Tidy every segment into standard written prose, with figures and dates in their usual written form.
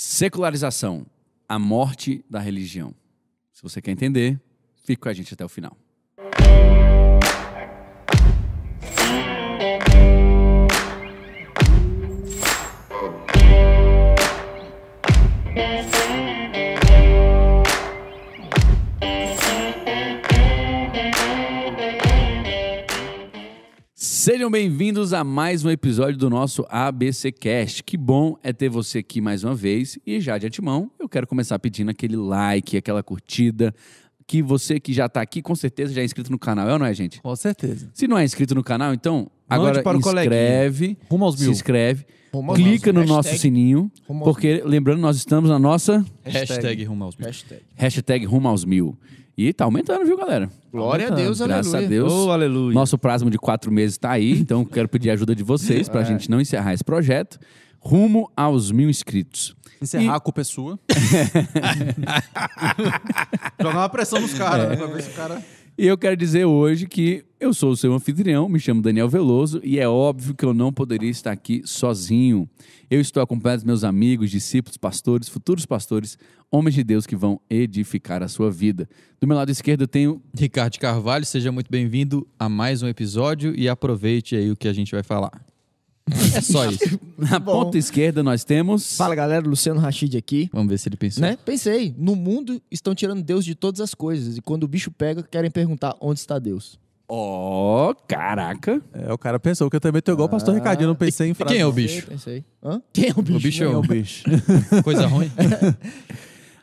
Secularização, a morte da religião. Se você quer entender, fique com a gente até o final. Sejam bem-vindos a mais um episódio do nosso ABC Cast. Que bom é ter você aqui mais uma vez. E já de antemão, eu quero começar pedindo aquele like, aquela curtida. Que você que já está aqui, com certeza já é inscrito no canal, é ou não é, gente? Com certeza. Se não é inscrito no canal, então agora para o inscreve, Rumo aos 1000. se inscreve, Rumo aos clica no hashtag nosso sininho, Rumo aos porque lembrando, nós estamos na nossa Hashtag Rumo aos 1000. hashtag Rumo aos 1000. E tá aumentando, viu, galera? Glória a Deus, Graças aleluia. a Deus. Oh, aleluia. Nosso prazo de 4 meses tá aí, então quero pedir a ajuda de vocês pra gente não encerrar esse projeto. Rumo aos 1000 inscritos. Encerrar, a culpa é sua. Jogar uma pressão nos caras, né? Pra ver se o cara... E eu quero dizer hoje que eu sou o seu anfitrião, me chamo Daniel Veloso e é óbvio que eu não poderia estar aqui sozinho. Eu estou acompanhado dos meus amigos, discípulos, pastores, futuros pastores, homens de Deus que vão edificar a sua vida. Do meu lado esquerdo eu tenho... Ricardo Carvalho, seja muito bem-vindo a mais um episódio e aproveite aí o que a gente vai falar. É só isso. Na ponta esquerda nós temos... Fala, galera, Luciano Rachid aqui. Vamos ver se ele pensou. Né? Pensei, no mundo estão tirando Deus de todas as coisas e quando o bicho pega, querem perguntar onde está Deus. Ó, caraca. É, o cara pensou que eu também tô igual o pastor Ricardinho, não pensei em frase. Quem é o bicho? Pensei. Hã? Quem é o bicho? O bicho é Quem é o o bicho? coisa ruim.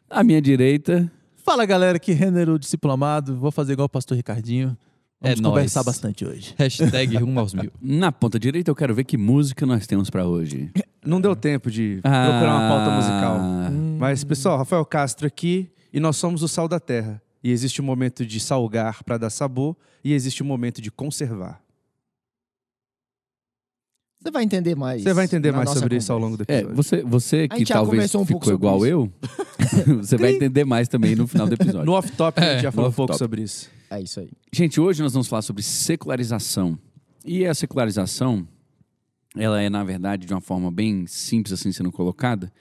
À minha direita... Fala, galera, que Renner, o discípulo amado. Vou fazer igual o pastor Ricardinho. Vamos É conversar nóis. bastante hoje. Hashtag Rumo aos 1000. Na ponta direita eu quero ver que música nós temos pra hoje. Não deu tempo de procurar uma pauta musical. Ah, Mas, pessoal, Rafael Castro aqui e nós somos o sal da terra. E existe um momento de salgar para dar sabor e existe um momento de conservar. Você vai entender mais. Você vai entender na mais nossa sobre isso ao conversa. longo do episódio. você A que gente já talvez conversou um pouco ficou sobre igual isso. eu, você vai entender mais também no final do episódio. No off-top a gente já falou um pouco off-top. sobre isso. É isso aí. Gente, hoje nós vamos falar sobre secularização. E a secularização, ela é, na verdade, de uma forma bem simples assim sendo colocada,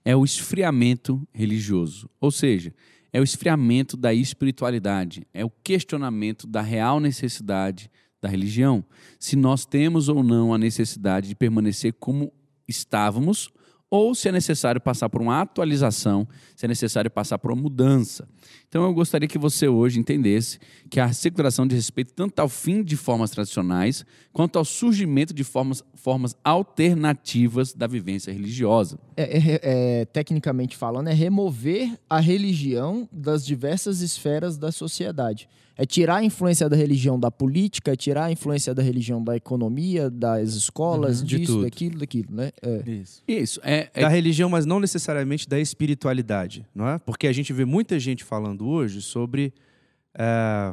é o esfriamento religioso. Ou seja, é o esfriamento da espiritualidade, é o questionamento da real necessidade da religião. Se nós temos ou não a necessidade de permanecer como estávamos, ou se é necessário passar por uma atualização, se é necessário passar por uma mudança. Então eu gostaria que você hoje entendesse que a secularização diz respeito tanto ao fim de formas tradicionais, quanto ao surgimento de formas alternativas da vivência religiosa. Tecnicamente falando, é remover a religião das diversas esferas da sociedade. É tirar a influência da religião da política, é tirar a influência da religião da economia, das escolas, de disso, tudo. daquilo, né? Isso. Isso, Da religião, mas não necessariamente da espiritualidade, não é? Porque a gente vê muita gente falando hoje sobre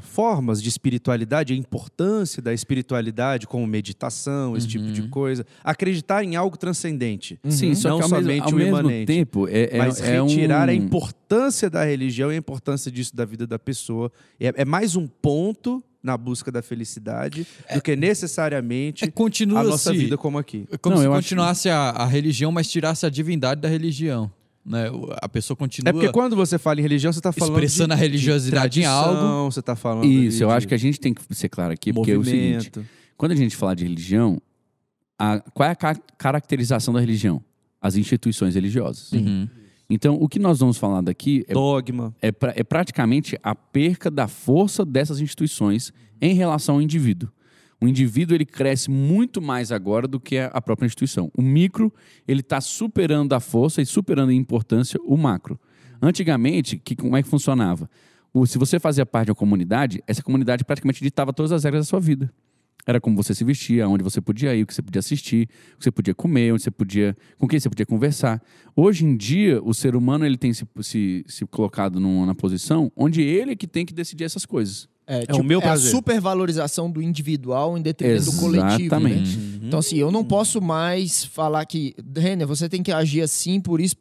formas de espiritualidade, a importância da espiritualidade como meditação, esse tipo de coisa. Acreditar em algo transcendente. Sim, só não que somente ao o mesmo imanente. tempo Mas retirar a importância da religião e a importância disso da vida da pessoa. É mais um ponto na busca da felicidade do que necessariamente Continua a nossa assim. vida como aqui. É como Não, se eu acho continuasse a religião, mas tirasse a divindade da religião. Né? A pessoa continua É porque quando você fala em religião, você está falando expressando a religiosidade em algo. Você está falando Isso, eu de acho que a gente tem que ser claro aqui, porque é o seguinte, movimento. quando a gente fala de religião, qual é a caracterização da religião? As instituições religiosas. Uhum. Então, o que nós vamos falar daqui Dogma. é praticamente a perca da força dessas instituições em relação ao indivíduo. O indivíduo ele cresce muito mais agora do que a própria instituição. O micro ele está superando a força e superando em importância o macro. Antigamente, como é que funcionava? Se você fazia parte de uma comunidade, essa comunidade praticamente ditava todas as regras da sua vida. Era como você se vestia, onde você podia ir, o que você podia assistir, o que você podia comer, com quem você podia conversar. Hoje em dia, o ser humano ele tem se colocado na posição onde ele é que tem que decidir essas coisas. o meu a prazer. supervalorização do individual em detrimento do coletivo. Exatamente. Né? Então, assim, eu não posso mais falar que, Renner, você tem que agir assim, por isso,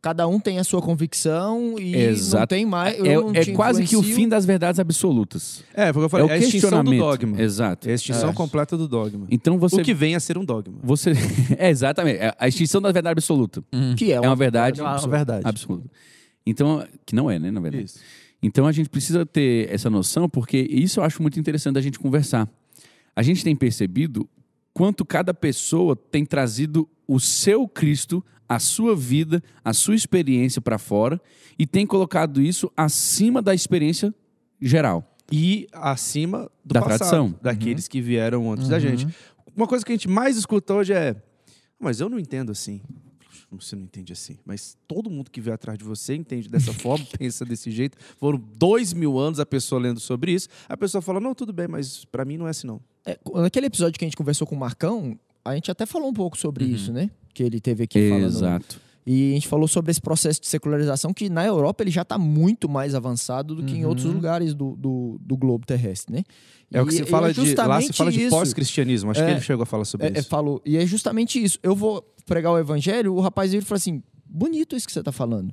cada um tem a sua convicção e não Exato. tem mais... eu não É te quase que o influencio. fim das verdades absolutas. É, porque eu falei, É o é a extinção do questionamento. dogma. Exato. É a extinção completa do dogma. Então você... O que vem a ser um dogma. você exatamente. É a extinção da verdade absoluta. Que É uma verdade É uma verdade. absoluta. Então, que não é, né, na verdade. Isso. Então a gente precisa ter essa noção, porque isso eu acho muito interessante da gente conversar. A gente tem percebido quanto cada pessoa tem trazido o seu Cristo, a sua vida, a sua experiência para fora e tem colocado isso acima da experiência geral. E acima do Da passado, tradição. daqueles que vieram antes da gente. Uma coisa que a gente mais escuta hoje é: mas eu não entendo assim. Você não entende assim. Mas todo mundo que veio atrás de você entende dessa forma, pensa desse jeito. Foram 2000 anos a pessoa lendo sobre isso. A pessoa fala: não, tudo bem, mas para mim não é assim não. Naquele episódio que a gente conversou com o Marcão, a gente até falou um pouco sobre isso, né? Que ele teve aqui falando. Exato. E a gente falou sobre esse processo de secularização que na Europa ele já está muito mais avançado do que em outros lugares do globo terrestre, né? É o que se fala de... Lá se fala de isso. pós-cristianismo. Acho que ele chegou a falar sobre isso. Falou. E é justamente isso. Eu vou pregar o evangelho, o rapaz ele falou assim: bonito isso que você está falando,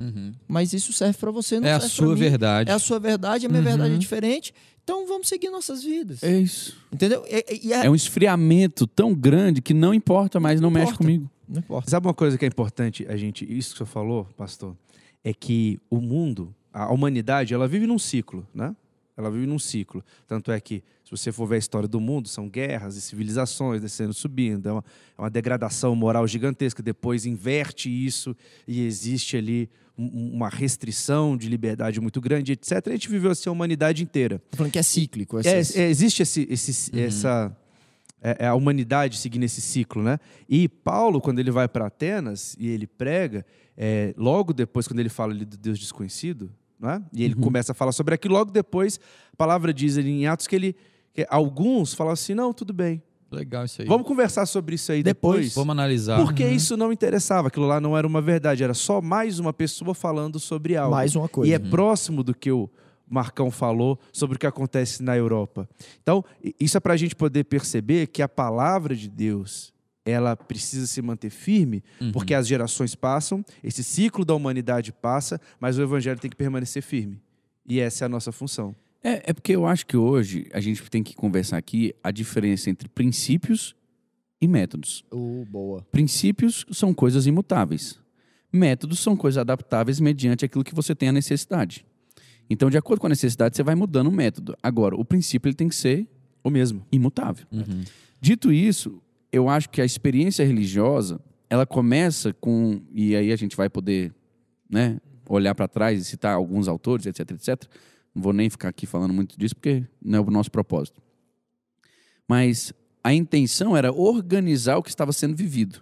mas isso serve para você, não É a serve sua pra mim. verdade. É a sua verdade, a minha verdade é diferente. Então vamos seguir nossas vidas. É isso. Entendeu? É um esfriamento tão grande que não importa mais, não mexe importa. comigo. Não importa. Sabe uma coisa que é importante a gente... Isso que você falou, pastor, é que o mundo, a humanidade, ela vive num ciclo, né? Ela vive num ciclo. Tanto é que, se você for ver a história do mundo, são guerras e civilizações descendo, subindo. É uma degradação moral gigantesca. Depois inverte isso e existe ali uma restrição de liberdade muito grande, etc. A gente viveu assim a humanidade inteira. Tô falando que é cíclico. Existe essa... É a humanidade seguindo esse ciclo, né? E Paulo, quando ele vai para Atenas e ele prega, logo depois, quando ele fala ali do Deus desconhecido, né? E ele começa a falar sobre aquilo, logo depois, a palavra diz ali em Atos que alguns falam assim: não, tudo bem, Legal isso aí. vamos conversar sobre isso aí depois. Vamos analisar. Porque isso não interessava, aquilo lá não era uma verdade, era só mais uma pessoa falando sobre algo. Mais uma coisa. E é próximo do que o Marcão falou sobre o que acontece na Europa. Então, isso é para a gente poder perceber que a palavra de Deus, ela precisa se manter firme, porque as gerações passam, esse ciclo da humanidade passa, mas o evangelho tem que permanecer firme. E essa é a nossa função. É porque eu acho que hoje a gente tem que conversar aqui a diferença entre princípios e métodos. Boa. Princípios são coisas imutáveis. Métodos são coisas adaptáveis mediante aquilo que você tem a necessidade. Então, de acordo com a necessidade, você vai mudando o método. Agora, o princípio ele tem que ser O mesmo. imutável. Dito isso, eu acho que a experiência religiosa, ela começa com... E aí a gente vai poder, né, olhar para trás e citar alguns autores, etc, etc. Não vou nem ficar aqui falando muito disso, porque não é o nosso propósito. Mas a intenção era organizar o que estava sendo vivido.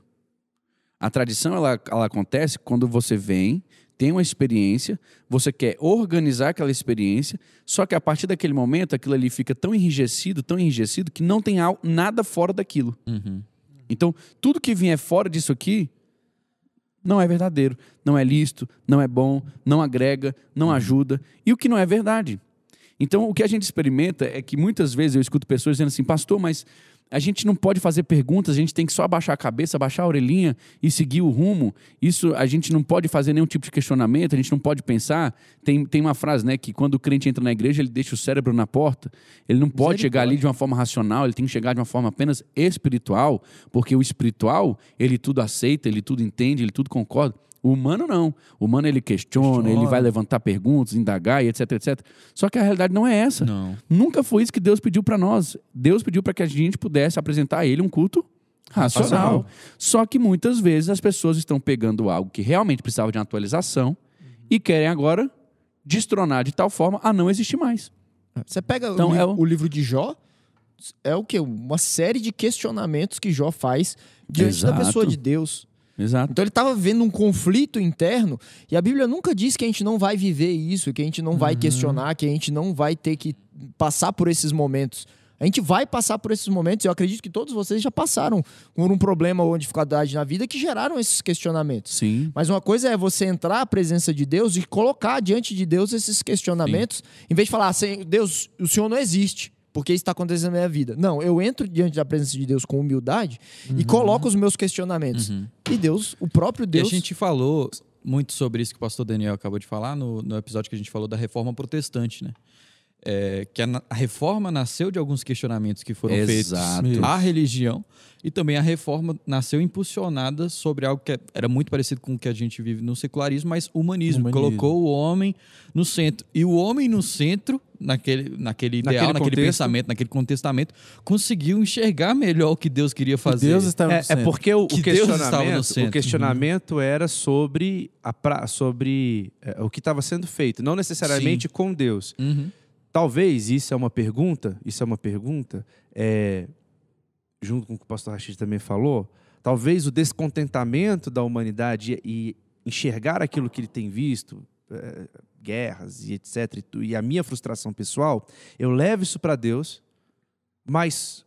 A tradição, ela acontece quando você vem, tem uma experiência, você quer organizar aquela experiência, só que a partir daquele momento, aquilo ali fica tão enrijecido, que não tem nada fora daquilo. Então, tudo que vier fora disso aqui não é verdadeiro, não é lícito, não é bom, não agrega, não ajuda, e o que não é verdade. Então, o que a gente experimenta é que muitas vezes eu escuto pessoas dizendo assim: pastor, mas a gente não pode fazer perguntas, a gente tem que só abaixar a cabeça, abaixar a orelhinha e seguir o rumo. Isso, a gente não pode fazer nenhum tipo de questionamento, a gente não pode pensar. Tem uma frase, né, que quando o crente entra na igreja, ele deixa o cérebro na porta. Ele não pode chegar ali de uma forma racional, ele tem que chegar de uma forma apenas espiritual, porque o espiritual, ele tudo aceita, ele tudo entende, ele tudo concorda. O humano não. O humano, ele questiona, ele vai levantar perguntas, indagar e etc, etc. Só que a realidade não é essa. Não. Nunca foi isso que Deus pediu para nós. Deus pediu para que a gente pudesse apresentar a Ele um culto racional. Só que muitas vezes as pessoas estão pegando algo que realmente precisava de uma atualização e querem agora destronar de tal forma a não existir mais. Você pega Então, o livro de Jó, é o quê? Uma série de questionamentos que Jó faz diante da Exato. pessoa de Deus. Exato. Então ele estava vivendo um conflito interno, e a Bíblia nunca diz que a gente não vai viver isso, que a gente não vai questionar, que a gente não vai ter que passar por esses momentos. A gente vai passar por esses momentos, e eu acredito que todos vocês já passaram por um problema ou uma dificuldade na vida que geraram esses questionamentos. Sim. Mas uma coisa é você entrar à presença de Deus e colocar diante de Deus esses questionamentos, em vez de falar: Deus, o Senhor não existe, porque isso está acontecendo na minha vida. Não, eu entro diante da presença de Deus com humildade e coloco os meus questionamentos. E Deus, o próprio Deus... E a gente falou muito sobre isso que o pastor Daniel acabou de falar no episódio que a gente falou da reforma protestante, né? Que a reforma nasceu de alguns questionamentos que foram feitos à religião, e também a reforma nasceu impulsionada sobre algo que era muito parecido com o que a gente vive no secularismo, mas humanismo. Colocou o homem no centro. E o homem no centro, naquele ideal, naquele pensamento, naquele contestamento, conseguiu enxergar melhor o que Deus queria fazer. Deus estava no centro. É porque o questionamento era sobre o que estava sendo feito, não necessariamente com Deus. Talvez isso é uma pergunta, junto com o que o pastor Rashid também falou, talvez o descontentamento da humanidade e enxergar aquilo que ele tem visto, guerras e etc, e a minha frustração pessoal, eu levo isso para Deus, mas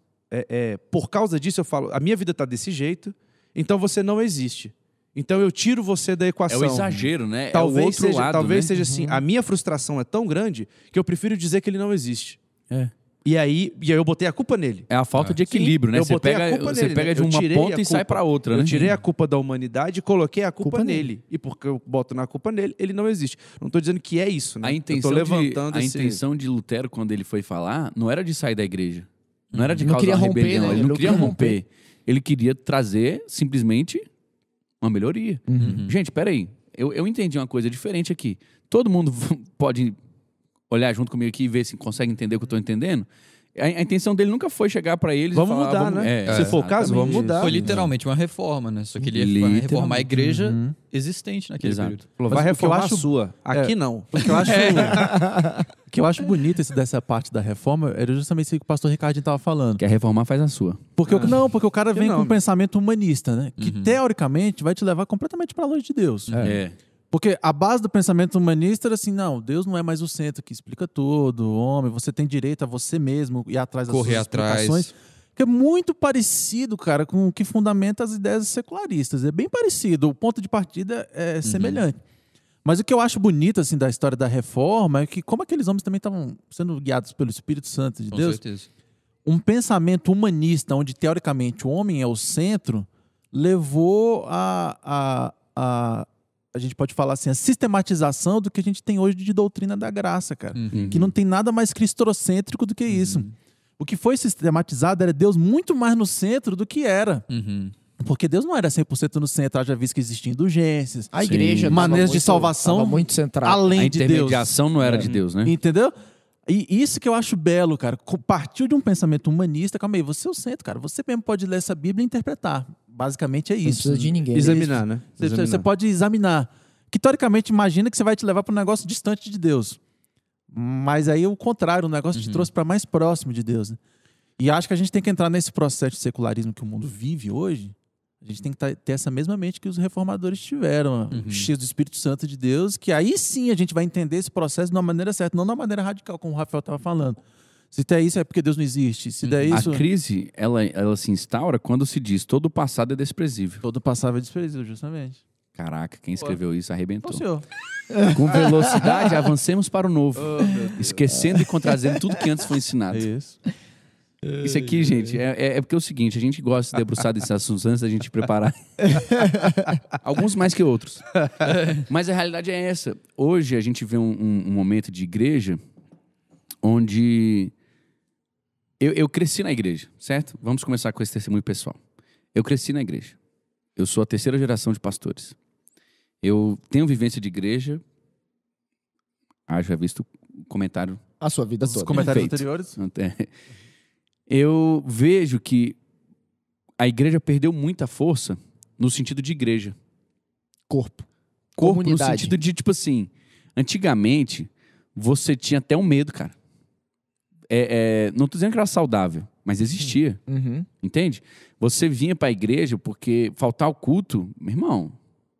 por causa disso eu falo, a minha vida está desse jeito, então você não existe. Então eu tiro você da equação. É o exagero, né? Talvez é o outro lado, talvez né? seja assim, a minha frustração é tão grande que eu prefiro dizer que ele não existe. É. E aí eu botei a culpa nele. É a falta de equilíbrio, né? Eu Você botei a pega, culpa você nele, pega né? de Eu uma tirei a ponta e sai culpa. para outra, né? Eu tirei a culpa da humanidade e coloquei a culpa nele. E porque eu boto na culpa nele, ele não existe. Não estou dizendo que é isso, né? A intenção de Lutero, quando ele foi falar, não era de sair da igreja. Não era de causar uma rebelião. Né? Ele não queria romper. Ele queria trazer, simplesmente, uma melhoria. Gente, peraí. Eu entendi uma coisa diferente aqui. Todo mundo pode olhar junto comigo aqui e ver se consegue entender o que eu estou entendendo. A intenção dele nunca foi chegar para eles vamos e falar... mudar, né? Se for o caso, vamos mudar. Foi literalmente uma reforma, né? Só que ele ia reformar a igreja existente naquele período. Vai reformar a sua. Aqui não. O que eu acho bonito dessa parte da reforma era justamente isso que o pastor Ricardinho estava falando. Quer reformar, faz a sua. Porque o cara vem com um pensamento humanista, né? Que teoricamente vai te levar completamente para longe de Deus. Porque a base do pensamento humanista era assim, não, Deus não é mais o centro que explica tudo, homem, você tem direito a você mesmo ir atrás das suas explicações. Que é muito parecido, cara, com o que fundamenta as ideias secularistas. É bem parecido, o ponto de partida é semelhante. Mas o que eu acho bonito assim, da história da reforma é que como aqueles homens também estavam sendo guiados pelo Espírito Santo de Deus, certeza. Um pensamento humanista, onde teoricamente o homem é o centro, levou a gente pode falar assim, a sistematização do que a gente tem hoje de doutrina da graça, cara. Que não tem nada mais cristocêntrico do que isso. O que foi sistematizado era Deus muito mais no centro do que era. Porque Deus não era 100% no centro, haja visto que existiam indulgências. A igreja maneiras de salvação muito centrada. Além de Deus. A intermediação não era de Deus, né? Entendeu? E isso que eu acho belo, cara. Partiu de um pensamento humanista. Calma aí, você é o centro, cara. Você mesmo pode ler essa Bíblia e interpretar. Basicamente é isso. Não precisa de ninguém. Examinar, né? Você pode examinar. Que teoricamente imagina que você vai te levar para um negócio distante de Deus. Mas aí o contrário, o negócio te trouxe para mais próximo de Deus. Né? E acho que a gente tem que entrar nesse processo de secularismo que o mundo vive hoje. A gente tem que ter essa mesma mente que os reformadores tiveram, cheios do Espírito Santo de Deus, que aí sim a gente vai entender esse processo de uma maneira certa, não de uma maneira radical, como o Rafael estava falando. Se der isso é porque Deus não existe. Se der isso... A crise, ela se instaura quando se diz todo o passado é desprezível. Todo passado é desprezível, justamente. Caraca, quem escreveu isso arrebentou. O senhor. Com velocidade, avancemos para o novo. Esquecendo e contradizendo tudo que antes foi ensinado. Isso. Isso aqui, gente, é porque é o seguinte, a gente gosta de se debruçar desses assuntos antes da gente preparar. Alguns mais que outros. Mas a realidade é essa. Hoje a gente vê um momento de igreja onde... Eu cresci na igreja, certo? Vamos começar com esse testemunho pessoal. Eu cresci na igreja. Eu sou a 3ª geração de pastores. Eu tenho vivência de igreja. Já visto o comentário. A sua vida toda. Os comentários Feito. anteriores. Eu vejo que a igreja perdeu muita força no sentido de igreja. Corpo. Corpo Comunidade. no sentido de, tipo assim, antigamente você tinha até um medo, cara. Não tô dizendo que era saudável, mas existia. Entende? Você vinha pra igreja porque faltar o culto, meu irmão...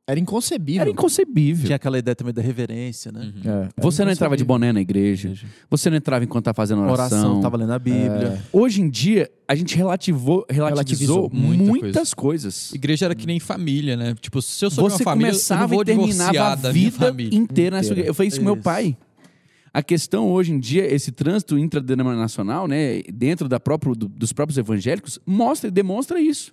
Era inconcebível. Era inconcebível. Tinha aquela ideia também da reverência, né? Você não entrava de boné na igreja. Você não entrava enquanto estava fazendo oração. Estava lendo a Bíblia. Hoje em dia, a gente relativizou muitas coisas. Igreja era que nem família, né? Tipo, se eu sou de Você uma família, eu não começava vou e terminava divorciar a da minha vida família. inteira nessa igreja. Eu falei isso com meu Isso. pai. A questão hoje em dia, esse trânsito intradenominacional, né, dentro dos próprios evangélicos, demonstra isso.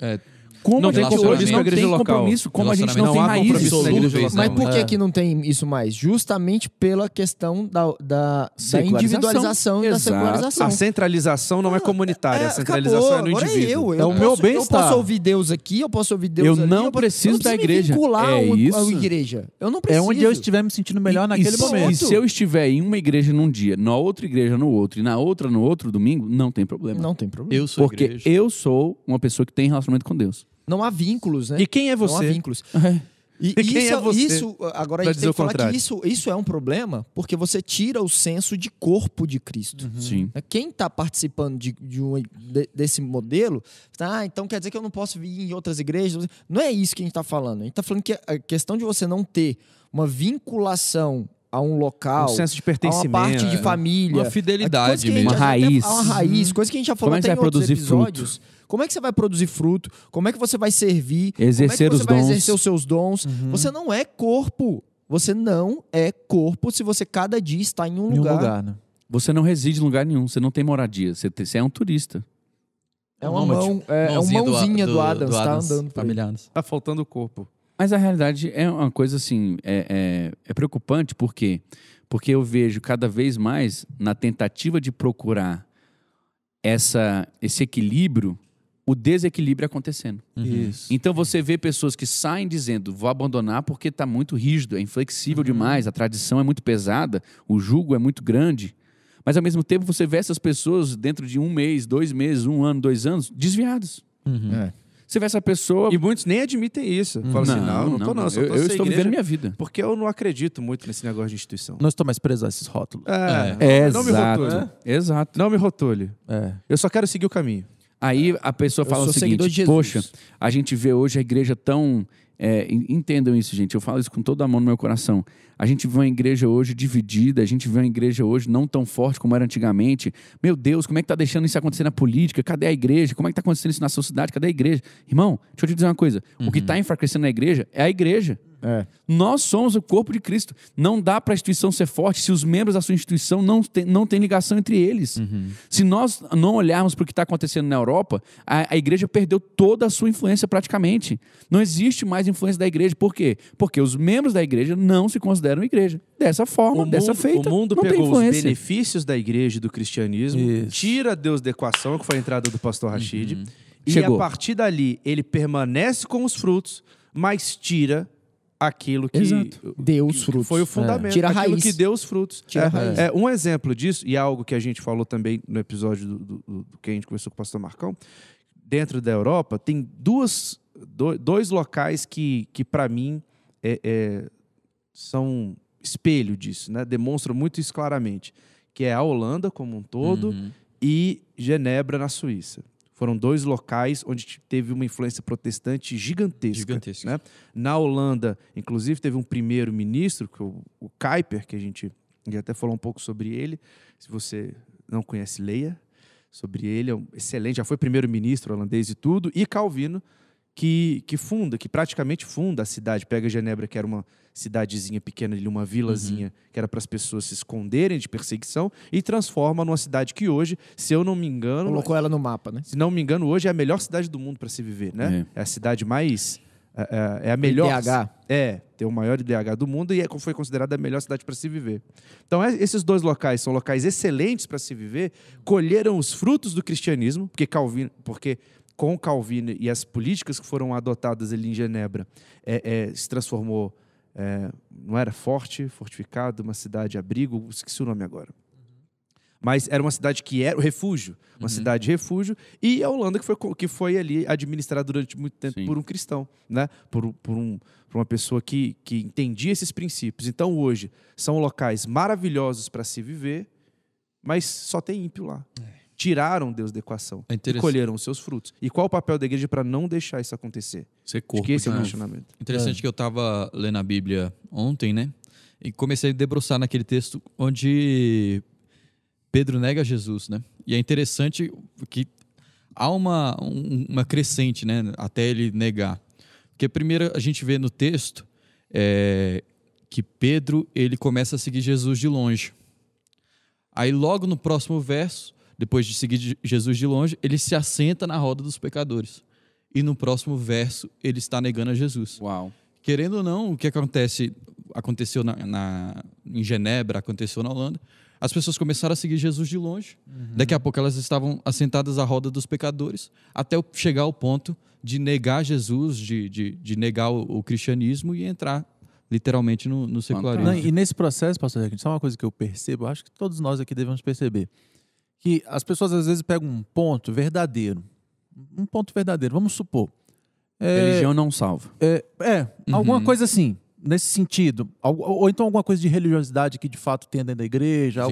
Como não tem compromisso com a igreja local. Compromisso, como a gente não tem raízes. Mas por que não tem isso mais? Justamente pela questão da individualização e da secularização. A centralização não é comunitária, a centralização é no indivíduo. É o meu bem-estar. Eu posso ouvir Deus aqui, eu posso ouvir Deus ali. Eu não preciso da igreja. A igreja. Eu não preciso. É onde eu estiver me sentindo melhor naquele momento. E se eu estiver em uma igreja num dia, na outra igreja no outro, e na outra no outro domingo, não tem problema. Não tem problema. Porque eu sou uma pessoa que tem relacionamento com Deus. Não há vínculos, né? E quem é você? Não há vínculos. E quem é você? Isso, agora a gente tem que falar que isso é um problema, porque você tira o senso de corpo de Cristo. Sim. Quem está participando desse modelo, então quer dizer que eu não posso vir em outras igrejas? Não é isso que a gente está falando. A gente está falando que a questão de você não ter uma vinculação a um local, um senso de pertencimento, a uma parte de família, uma fidelidade mesmo, uma raiz. Uma raiz, coisa que a gente já falou até em outros episódios. Como é que você vai produzir fruto? Como é que você vai servir? Exercer como é que você os vai dons. exercer os seus dons? Você não é corpo. Você não é corpo se você cada dia está em um lugar. Né? Você não reside em lugar nenhum. Você não tem moradia. Você é um turista. É uma mãozinha do Adams, tá andando familiares. Tá faltando o corpo. Mas a realidade é uma coisa assim, é preocupante, por quê? Porque eu vejo cada vez mais, na tentativa de procurar esse equilíbrio, o desequilíbrio acontecendo. Isso. Então você vê pessoas que saem dizendo, vou abandonar porque está muito rígido, é inflexível demais, a tradição é muito pesada, o jugo é muito grande. Mas ao mesmo tempo você vê essas pessoas dentro de 1 mês, 2 meses, 1 ano, 2 anos, desviados. Você vê essa pessoa... E muitos nem admitem isso. Falam assim, não tô eu estou vivendo minha vida. Porque eu não acredito muito nesse negócio de instituição. Não estou mais preso a esses rótulos. Não me rotule. Exato. Não me rotule. Eu só quero seguir o caminho. Aí a pessoa fala o seguinte, poxa, a gente vê hoje a igreja tão... entendam isso, gente. Eu falo isso com toda a mão no meu coração. A gente vê uma igreja hoje dividida, a gente vê uma igreja hoje não tão forte como era antigamente. Meu Deus, como é que está deixando isso acontecer na política? Cadê a igreja? Como é que está acontecendo isso na sociedade? Cadê a igreja? Irmão, deixa eu te dizer uma coisa. O que está enfraquecendo na igreja é a igreja. Nós somos o corpo de Cristo. Não dá para a instituição ser forte se os membros da sua instituição não têm ligação entre eles. Se nós não olharmos para o que está acontecendo na Europa, a igreja perdeu toda a sua influência praticamente. Não existe mais influência da igreja. Por quê? Porque os membros da igreja não se consideram igreja. Dessa forma, dessa feita. O mundo não pegou tem os benefícios da igreja e do cristianismo, tira Deus da equação, que foi a entrada do pastor Rashid, e a partir dali ele permanece com os frutos, mas tira aquilo que deu os frutos. Foi o fundamento, Tira a aquilo raiz. que deu os frutos. Tira a raiz. Um exemplo disso, e algo que a gente falou também no episódio do que a gente conversou com o pastor Marcão, dentro da Europa, tem dois locais que para mim são espelho disso, né? Demonstram muito isso claramente, que é a Holanda como um todo e Genebra, na Suíça. Foram 2 locais onde teve uma influência protestante gigantesca. Né? Na Holanda, inclusive, teve um primeiro-ministro, que o Kuyper, que a gente até falou um pouco sobre ele. Se você não conhece, leia sobre ele. É um excelente, já foi primeiro-ministro holandês e tudo. E Calvino, que praticamente funda a cidade. Pega Genebra, que era uma cidadezinha pequena, uma vilazinha, que era para as pessoas se esconderem de perseguição, e transforma numa cidade que hoje, se eu não me engano... Colocou ela no mapa, né? Se não me engano, hoje é a melhor cidade do mundo para se viver, né? É a cidade mais... É a melhor... IDH. Tem o maior IDH do mundo e foi considerada a melhor cidade para se viver. Então, esses 2 locais são locais excelentes para se viver, colheram os frutos do cristianismo, porque com Calvino e as políticas que foram adotadas ali em Genebra, se transformou... não era fortificado, uma cidade abrigo, esqueci o nome agora. Mas era uma cidade que era o refúgio, uma cidade refúgio, e a Holanda que foi ali administrada durante muito tempo por um cristão, né? por uma pessoa que entendia esses princípios. Então hoje são locais maravilhosos para se viver, mas só tem ímpio lá. Tiraram Deus da equação e colheram os seus frutos. E qual o papel da igreja para não deixar isso acontecer? Ser corpo. Acho que esse é o questionamento. Interessante que eu estava lendo a Bíblia ontem, né? E comecei a debruçar naquele texto onde Pedro nega Jesus, né? E é interessante que há uma crescente, né? Até ele negar. Porque primeiro a gente vê no texto que Pedro ele começa a seguir Jesus de longe. Aí logo no próximo verso, depois de seguir Jesus de longe, ele se assenta na roda dos pecadores. e no próximo verso ele está negando a Jesus. Uau. Querendo ou não, o que aconteceu em Genebra, aconteceu na Holanda, as pessoas começaram a seguir Jesus de longe. Daqui a pouco elas estavam assentadas à roda dos pecadores, até chegar ao ponto de negar Jesus, de negar o cristianismo e entrar literalmente no secularismo. E nesse processo, pastor Requinte, só uma coisa que eu percebo, acho que todos nós aqui devemos perceber, que as pessoas às vezes pegam um ponto verdadeiro, vamos supor. Religião não salva. Alguma coisa assim, nesse sentido. Ou então alguma coisa de religiosidade que de fato tem dentro da igreja,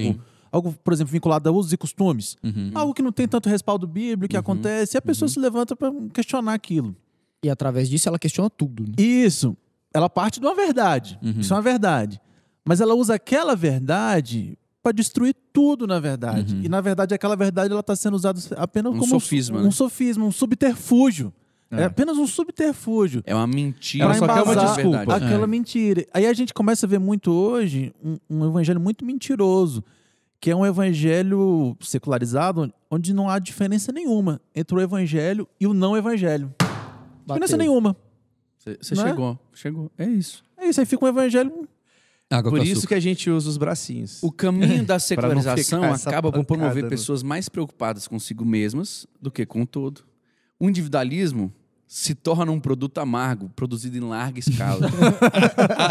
algo, por exemplo, vinculado a usos e costumes. Algo que não tem tanto respaldo bíblico, que acontece, e a pessoa se levanta para questionar aquilo. E através disso ela questiona tudo. Né? Isso. Ela parte de uma verdade. Isso é uma verdade. Mas ela usa aquela verdade para destruir tudo, na verdade. E, na verdade, aquela verdade ela está sendo usada apenas como sofisma, um sofisma, um subterfúgio. É apenas um subterfúgio. É uma mentira. Ela só quer uma desculpa. Aquela mentira. Aí a gente começa a ver muito hoje um evangelho muito mentiroso, que é um evangelho secularizado, onde não há diferença nenhuma entre o evangelho e o não evangelho. Diferença nenhuma. Você chegou. É isso. É isso, aí fica um evangelho... Por isso que a gente usa os bracinhos. O caminho da secularização acaba por promover pessoas mais preocupadas consigo mesmas do que com o todo. O individualismo se torna um produto amargo, produzido em larga escala,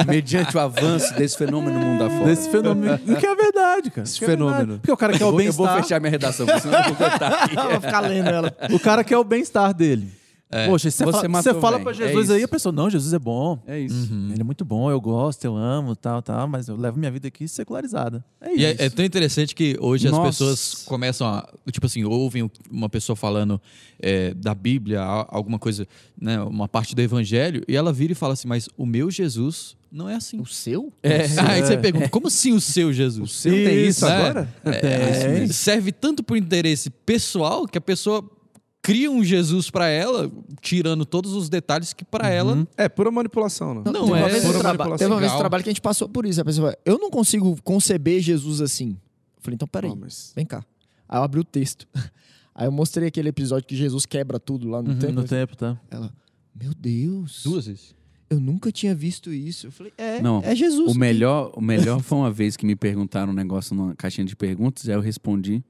mediante o avanço desse fenômeno no mundo afora. Desse fenômeno. Que é verdade, cara. Esse fenômeno. Porque o cara quer o bem-estar. Eu vou fechar minha redação, porque senão eu vou cortar aqui. Vou ficar lendo ela. O cara quer o bem-estar dele. Poxa, você fala pra Jesus aí, a pessoa, não, Jesus é bom. É isso. Ele é muito bom, eu gosto, eu amo, tal, mas eu levo minha vida aqui secularizada. É isso. E é tão interessante que hoje as pessoas começam a, tipo assim, ouvem uma pessoa falando da Bíblia, alguma coisa, né, uma parte do Evangelho, e ela vira e fala assim, mas o meu Jesus não é assim. O seu? Aí você pergunta, como assim o seu Jesus? O seu tem isso agora? Serve tanto por interesse pessoal que a pessoa cria um Jesus pra ela, tirando todos os detalhes que pra ela... É pura manipulação, né? Não é pura manipulação. Teve uma vez no trabalho que a gente passou por isso. A pessoa falou, eu não consigo conceber Jesus assim. Eu falei, então peraí, vem cá. Aí eu abri o texto. Aí eu mostrei aquele episódio que Jesus quebra tudo lá no templo. No templo, tá. Ela, meu Deus. 2 vezes. Eu nunca tinha visto isso. Eu falei, não, é Jesus. O melhor foi uma vez que me perguntaram um negócio numa caixinha de perguntas, aí eu respondi.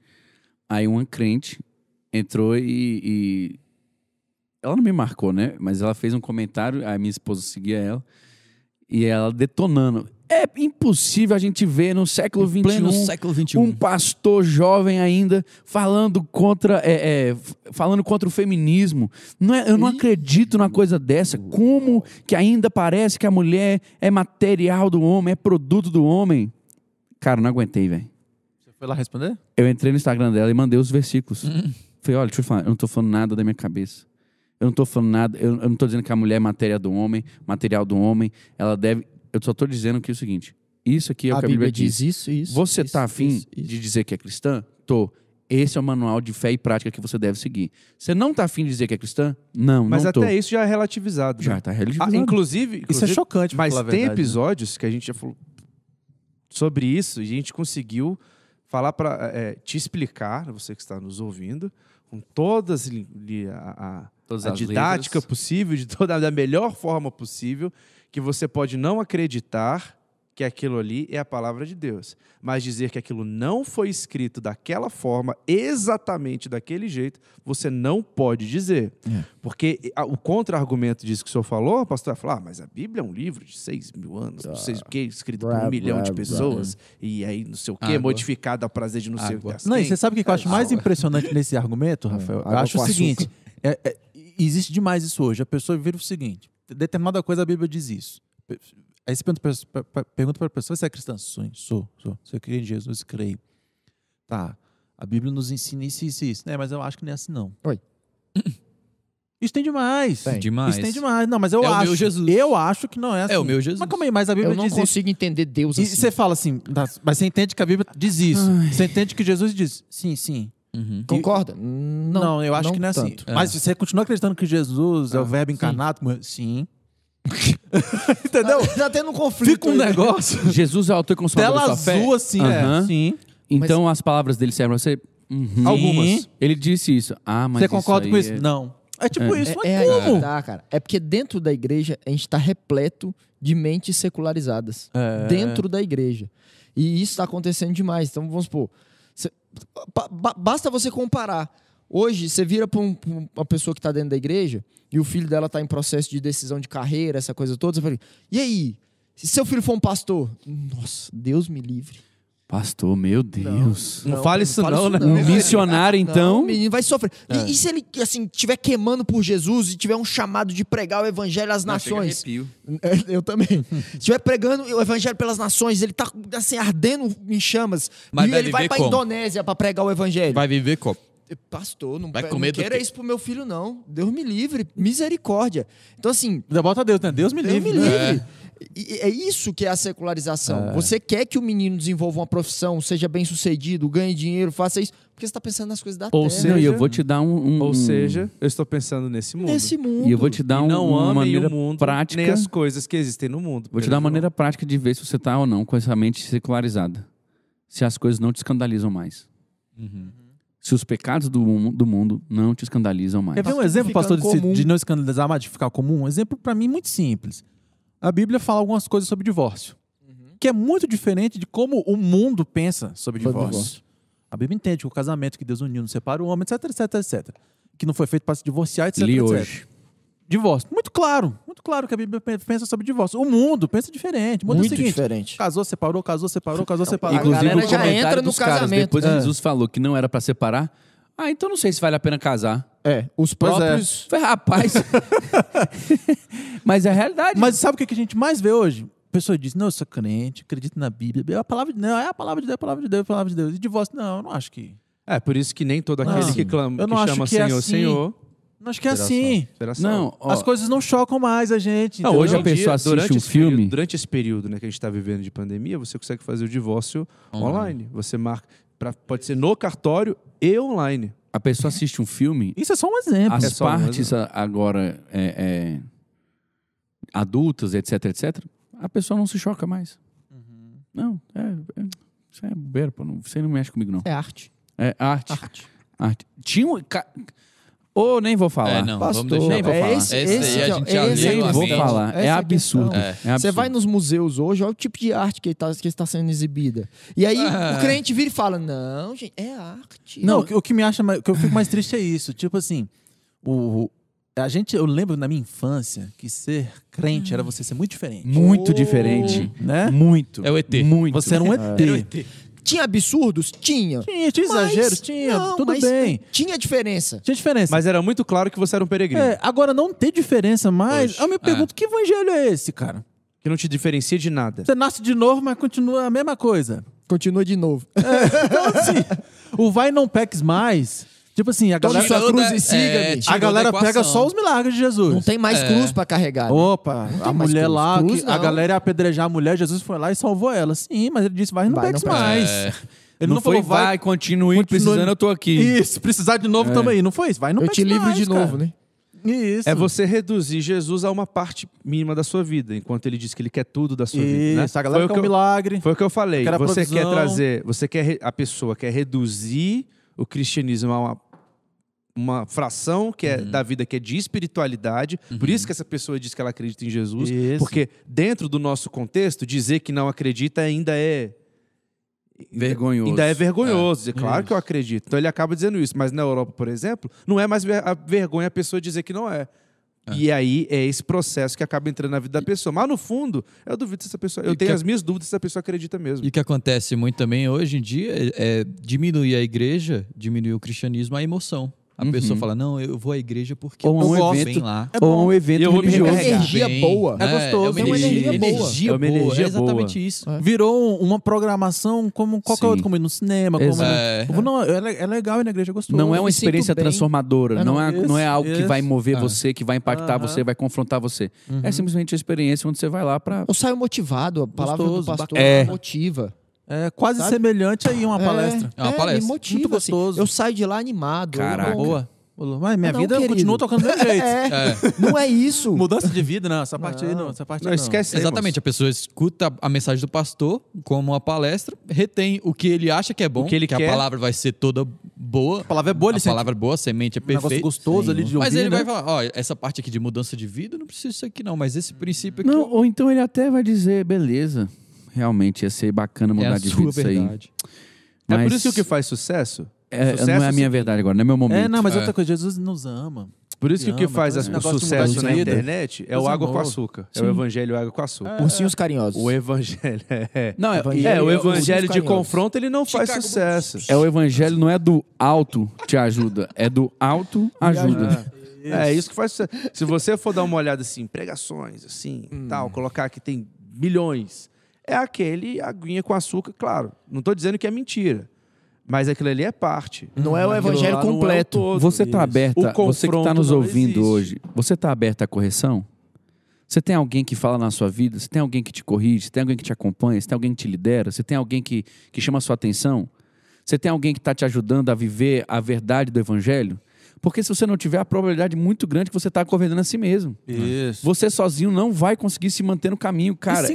Aí uma crente entrou e ela não me marcou, né? Mas ela fez um comentário, a minha esposa seguia ela, e ela detonando. É impossível a gente ver no século XXI, pleno século XXI, um pastor jovem ainda falando contra o feminismo. Eu não acredito numa coisa dessa. Como que ainda parece que a mulher é material do homem, é produto do homem? Cara, não aguentei, velho. Você foi lá responder? Eu entrei no Instagram dela e mandei os versículos. Falei, olha, deixa eu falar, eu não tô falando nada da minha cabeça. Eu não tô falando nada, eu não tô dizendo que a mulher é material do homem, ela deve... Eu só tô dizendo que é o seguinte, isso aqui é o que a Bíblia diz. Isso. Você tá afim de dizer que é cristã? Tô. Esse é o manual de fé e prática que você deve seguir. Você não tá afim de dizer que é cristã? Não tô. Mas até isso já é relativizado. Já tá relativizado. Inclusive, isso é chocante. Mas tem episódios que a gente já falou sobre isso e a gente conseguiu falar para te explicar, você que está nos ouvindo, com todas a didática letras possível, da melhor forma possível, que você pode não acreditar que aquilo ali é a palavra de Deus, mas dizer que aquilo não foi escrito daquela forma, exatamente daquele jeito, você não pode dizer. Porque o contra-argumento disso que o senhor falou, o pastor vai falar, mas a Bíblia é um livro de 6.000 anos, não sei o que, escrito por 1 milhão de pessoas, e aí não sei o que, modificado ao prazer de não sei o que. Não, e você sabe o que eu acho mais impressionante nesse argumento, Rafael? Eu acho o seguinte, existe demais isso hoje, a pessoa vira o seguinte, determinada coisa a Bíblia diz isso. Aí você pergunta para a pessoa, você é cristã? Sou. Você crê em Jesus? Creio. Tá, a Bíblia nos ensina isso. Mas eu acho que não é assim, não. Oi. Isso tem demais. Demais. Isso tem demais. Não, mas eu acho. O meu Jesus. Eu acho que não é assim. É o meu Jesus. Mas calma aí, mas a Bíblia diz isso. Eu não consigo entender Deus assim. E você fala assim, mas você entende que a Bíblia diz isso. Você entende que Jesus diz, sim. Concorda? Não, eu acho que não é assim. Mas você continua acreditando que Jesus é o verbo encarnado? Sim. Entendeu? Tá tendo um conflito. Fica um negócio. Jesus é o autor e consumador da sua fé. Tela azul assim, sim. Então as palavras dele servem pra você? Algumas. Ele disse isso. Mas você concorda com isso? É... Não. É tipo isso, mas como? Aí tá, cara. É porque dentro da igreja a gente tá repleto de mentes secularizadas. Dentro da igreja. E isso tá acontecendo demais. Então, vamos supor, basta você comparar. Hoje, você vira para uma pessoa que tá dentro da igreja e o filho dela tá em processo de decisão de carreira, essa coisa toda, você fala, e aí? Se seu filho for um pastor? Nossa, Deus me livre. Pastor, meu Deus. Não fale isso não, né? Um missionário, então... O menino vai sofrer. E se ele, assim, estiver queimando por Jesus e tiver um chamado de pregar o evangelho às nações? Eu também. Se estiver pregando o evangelho pelas nações, ele tá, assim, ardendo em chamas. Mas e ele vai pra Indonésia pra pregar o evangelho. Vai viver como? Pastor, não queira isso pro meu filho, não. Deus me livre. Misericórdia. Então, assim... Bota Deus, né? Deus me livre. Deus me livre. É isso que é a secularização. Você quer que o menino desenvolva uma profissão, seja bem sucedido, ganhe dinheiro, faça isso, porque você está pensando nas coisas da terra. Ou seja, eu vou te dar Ou seja, eu estou pensando nesse mundo. E eu vou te dar uma maneira o mundo, prática. Nem as coisas que existem no mundo. Vou te dar uma maneira prática de ver se você está ou não com essa mente secularizada. Se as coisas não te escandalizam mais. Se os pecados do mundo não te escandalizam mais. Quer ver um exemplo, pastor, de não escandalizar, mas de ficar comum? Um exemplo, para mim, muito simples. A Bíblia fala algumas coisas sobre divórcio, que é muito diferente de como o mundo pensa sobre divórcio. A Bíblia entende que o casamento que Deus uniu não separa o homem, etc, etc, etc. Que não foi feito para se divorciar, etc, Li etc. hoje. Divórcio. Muito claro que a Bíblia pensa sobre divórcio. O mundo pensa diferente. O mundo muito é o seguinte, diferente. Casou, separou, casou, separou, casou, separou. Inclusive, a galera o já comentário entra no dos caras, casamento. depois que Jesus falou que não era para separar, então não sei se vale a pena casar. Os próprios... Foi, rapaz. Mas é a realidade. Mas sabe o que a gente mais vê hoje? A pessoa diz, não, eu sou crente, acredito na Bíblia. A palavra de Deus, é a palavra de Deus, a palavra de Deus, a palavra de Deus. E divórcio, não, eu não acho que... por isso que nem todo aquele que clama, que chama Senhor, Senhor... Não acho que é assim. Não, as coisas não chocam mais a gente. Não, hoje a pessoa assiste um filme... Durante esse período, né, que a gente está vivendo de pandemia, você consegue fazer o divórcio online. Você marca... Pode ser no cartório e online. A pessoa assiste um filme... Isso é só um exemplo. As partes agora adultas, etc, etc, a pessoa não se choca mais. Não, isso é bobeira, pô. Você não mexe comigo, não. É arte. É arte. Tinha um... nem vou falar. Não, pastor, vamos deixar. Nem vou falar. Esse aí a gente já nem vou falar. É absurdo. Você vai nos museus hoje, olha o tipo de arte que está sendo exibida. E aí o crente vira e fala, não, gente, é arte. Não, o que eu fico mais triste é isso. Tipo assim, eu lembro na minha infância que ser crente era você ser muito diferente. Muito diferente. Né? Muito. É o ET. Muito. Você era um ET. Tinha absurdos? Tinha. Tinha exageros? Tinha. Tudo bem. Tinha diferença. Tinha diferença. Mas era muito claro que você era um peregrino. Agora não tem diferença mais. Eu me pergunto, que evangelho é esse, cara? Que não te diferencia de nada. Você nasce de novo, mas continua a mesma coisa. Continua de novo. Então assim, o vai não peques mais... Tipo assim, a galera... Toma sua cruz e siga-me. A galera pega só os milagres de Jesus. Não tem mais cruz pra carregar. Né? Opa, a mulher lá, a galera ia apedrejar a mulher, Jesus foi lá e salvou ela. Sim, mas ele disse, vai não peques mais. Ele não falou, vai, continue precisando, eu tô aqui. Isso, precisar de novo também. Não foi isso, vai não peques mais, eu te livro de novo, né? Isso. É você reduzir Jesus a uma parte mínima da sua vida, enquanto ele diz que ele quer tudo da sua vida. Né? Isso, a galera quer um milagre. Foi o que eu falei. Você provisão. quer trazer, a pessoa quer reduzir o cristianismo a uma fração que é da vida que é de espiritualidade. Por isso que essa pessoa diz que ela acredita em Jesus. Isso. Porque dentro do nosso contexto, dizer que não acredita ainda é... vergonhoso. Ainda é vergonhoso. É claro que eu acredito. Então ele acaba dizendo isso. Mas na Europa, por exemplo, não é mais a vergonha a pessoa dizer que não é. E aí é esse processo que acaba entrando na vida da pessoa. Mas no fundo, eu duvido se essa pessoa... Eu tenho as minhas dúvidas se essa pessoa acredita mesmo. E o que acontece muito também hoje em dia é diminuir a igreja, diminuir o cristianismo, a emoção. A pessoa fala, não, eu vou à igreja porque eu gosto bem lá. Ou um evento religioso. É uma energia boa. É gostoso. É uma energia boa. É uma energia exatamente isso. Virou uma programação como qualquer outro, como ir no cinema. Como... Não, é legal ir na igreja, é gostoso. Não é uma experiência transformadora. Não é algo que vai mover É. você, que vai impactar você, vai confrontar você. É simplesmente a experiência onde você vai lá pra... Eu saio motivado. A palavra do pastor motiva. É quase semelhante aí a uma palestra. É uma palestra. Me motiva, Muito gostoso. assim. Eu saio de lá animado. Caraca. Boa. Mas minha vida continua tocando do mesmo jeito. Não é isso. Mudança de vida, não. Essa parte aí não. Essa parte não. Esquece. Exatamente. A pessoa escuta a mensagem do pastor como uma palestra, retém o que ele acha que é bom, que quer. A palavra vai ser toda boa. A palavra é boa, a palavra é boa, a semente é perfeita. Um negócio gostoso ali de ouvir, mas ele vai falar, essa parte aqui de mudança de vida, não precisa disso aqui não, mas esse princípio aqui... Não, ou então ele até vai dizer, beleza, realmente ia ser bacana mudar de vida isso aí. Mas... É por isso que o que faz sucesso... não é a minha verdade agora, não é meu momento. Não, mas outra coisa, Jesus nos ama. Por isso que o que faz o sucesso na internet é o água com açúcar. Sim. É o evangelho água com açúcar. Ursinhos carinhosos. O evangelho o evangelho de confronto, ele não faz sucesso. O evangelho não é do alto te ajuda, é do alto ajuda. É isso que faz sucesso. Se você for dar uma olhada assim, pregações, assim, tal, colocar que tem milhões, é aquele aguinha com açúcar, claro. Não estou dizendo que é mentira. Mas aquilo ali é parte. Não é o evangelho completo. É você está aberta, você que está nos ouvindo hoje, você está aberta à correção? Você tem alguém que fala na sua vida? Você tem alguém que te corrige? Você tem alguém que te acompanha? Você tem alguém que te lidera? Você tem alguém que chama a sua atenção? Você tem alguém que está te ajudando a viver a verdade do evangelho? Porque se você não tiver, a probabilidade muito grande que você está governando a si mesmo. Isso. Você sozinho não vai conseguir se manter no caminho. Cara,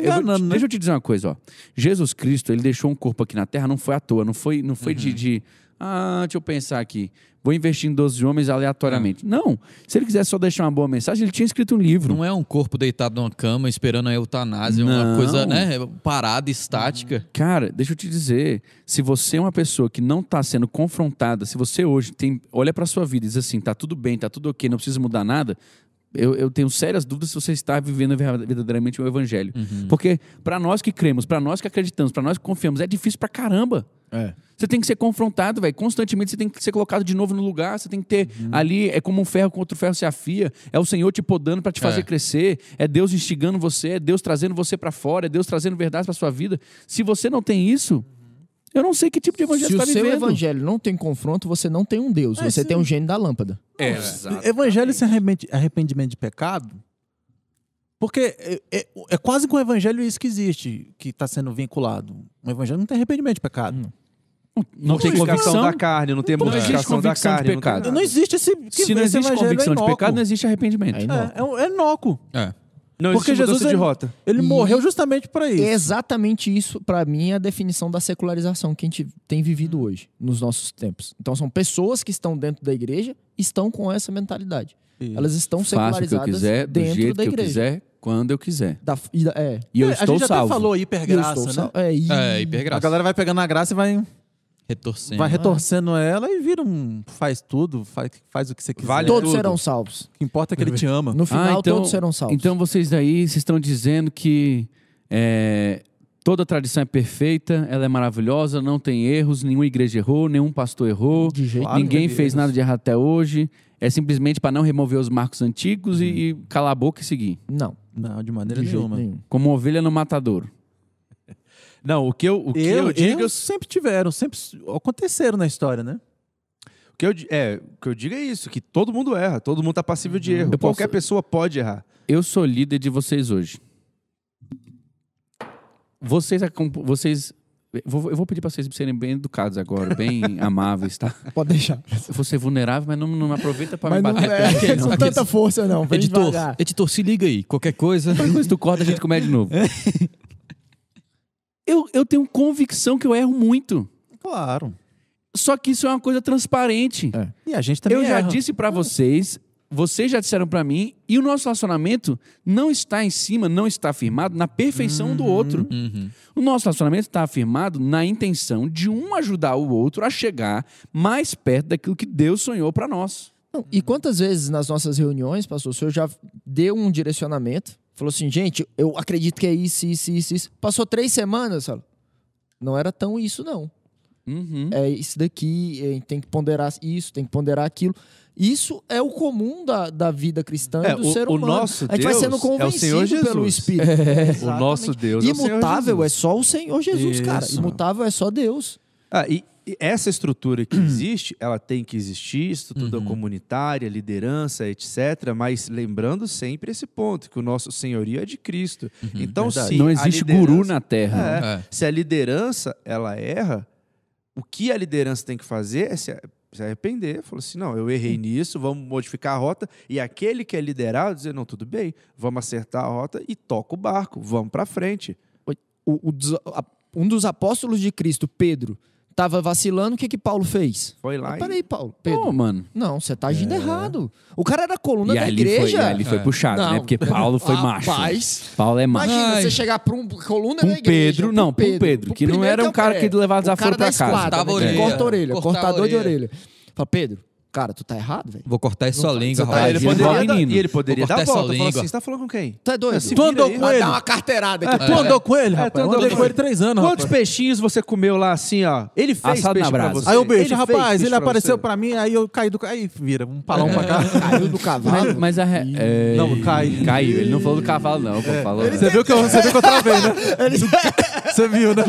deixa eu te dizer uma coisa. Ó. Jesus Cristo, ele deixou um corpo aqui na Terra, não foi à toa. Não foi deixa eu pensar aqui. Vou investir em 12 homens aleatoriamente. Não. Se ele quisesse só deixar uma boa mensagem, ele tinha escrito um livro. Não é um corpo deitado numa cama esperando a eutanásia, uma coisa, parada, estática. Cara, deixa eu te dizer, se você é uma pessoa que não está sendo confrontada, se você hoje olha para a sua vida e diz assim, tá tudo bem, tá tudo ok, não precisa mudar nada, eu tenho sérias dúvidas se você está vivendo verdadeiramente o evangelho. Porque para nós que cremos, para nós que acreditamos, para nós que confiamos, é difícil pra caramba. Você tem que ser confrontado, velho. Constantemente você tem que ser colocado de novo no lugar. Você tem que ter ali, é como um ferro com outro ferro se afia. É o Senhor te podando para te fazer crescer. É Deus instigando você, é Deus trazendo você para fora, é Deus trazendo verdade para sua vida. Se você não tem isso, eu não sei que tipo de evangelho você está vivendo. Se o seu evangelho não tem confronto, você não tem um Deus. Você tem um gênio da lâmpada. Evangelho sem arrependimento de pecado... Porque é quase que um evangelho isso que existe, que está sendo vinculado. Um evangelho não tem arrependimento de pecado. Não tem convicção da carne, não tem modificação da carne. De pecado. Não existe esse... Se não existe convicção de pecado, não existe arrependimento. É inócuo. Não existe porque Jesus de rota. Ele morreu justamente para isso. É exatamente isso, para mim, é a definição da secularização que a gente tem vivido hoje, nos nossos tempos. Então, são pessoas que estão dentro da igreja, estão com essa mentalidade. Elas estão secularizadas Faço o que eu quiser, dentro do jeito da que igreja. eu quiser, quando eu quiser. E eu estou a gente salvo. até falou hipergraça, né? Hipergraça. A galera vai pegando a graça e vai retorcendo ela e vira faz tudo, faz o que você quiser. Todos serão salvos. O que importa é que ele te ama. No final, todos serão salvos. Então vocês estão dizendo que toda tradição é perfeita, ela é maravilhosa, não tem erros, nenhuma igreja errou, nenhum pastor errou, ninguém fez nada de errado até hoje. É simplesmente para não remover os marcos antigos e calar a boca e seguir. Não, de maneira nenhuma. Como ovelha no matadouro. Não, o que eu digo... sempre tiveram, sempre aconteceram na história, né? O que eu digo é isso, que todo mundo erra, todo mundo está passível de erro. Qualquer pessoa pode errar. Eu sou líder de vocês hoje. Eu vou pedir para vocês serem bem educados agora, bem amáveis, tá? Pode deixar. Eu vou ser vulnerável, mas não aproveita para me bater. Não com tanta força, não. Editor, se liga aí. Qualquer coisa tu corta, a gente começa de novo. Eu tenho convicção que eu erro muito. Claro. Só que isso é uma coisa transparente. E a gente também erra. Eu já disse para vocês já disseram para mim, e o nosso relacionamento não está em cima, não está firmado na perfeição do outro. O nosso relacionamento está afirmado na intenção de um ajudar o outro a chegar mais perto daquilo que Deus sonhou para nós. Não, e quantas vezes nas nossas reuniões, pastor, o senhor já deu um direcionamento, falou assim, gente, eu acredito que é isso. Passou 3 semanas, falou, não era tão isso, não. É isso daqui, tem que ponderar isso, tem que ponderar aquilo. Isso é o comum da vida cristã e do ser humano. O nosso a gente vai sendo convencido pelo Espírito. O nosso Deus é o Senhor Jesus. Imutável é só o Senhor Jesus, cara. Imutável é só Deus. E essa estrutura que existe, ela tem que existir, estrutura comunitária, liderança, etc. Mas lembrando sempre esse ponto, que o nosso senhorio é de Cristo. Então, se não existe guru na Terra. Se a liderança, ela erra, o que a liderança tem que fazer se arrepender, falou assim, não, eu errei nisso, vamos modificar a rota, e aquele que é liderado dizer, não, tudo bem, vamos acertar a rota e toca o barco, vamos para frente. Um dos apóstolos de Cristo, Pedro, estava vacilando, o que Paulo fez? Foi lá Peraí, Paulo. Pedro. Mano. Não, você tá agindo errado. O cara era a coluna da E igreja. ali foi puxado, né? Porque Paulo foi macho. Paulo é macho. Imagina, você chegar pra coluna da igreja. Pedro, não, pra um Pedro, que não era um cara que levava desaforo pra casa. Corta a orelha, cortador de orelha. Fala, Pedro, cara, tu tá errado, velho. Vou cortar essa língua, rapaz. Ele poderia dar a volta. Falou assim, você tá falando com quem? Tu é doido? Tu andou com ele? Dá uma carteirada aqui. Tu andou com ele, rapaz? Eu andei com ele 3 anos, Quantos peixinhos você comeu lá assim, ó? Ele fez assado peixe na brasa. pra você. Aí o beijo, rapaz, ele pra apareceu você. pra mim, aí eu caí do... Aí vira, um palão pra cá. Caiu do cavalo. Mas Não, caiu. Ele não falou do cavalo, não. Falou. Você viu que eu travei, né? Você viu, né?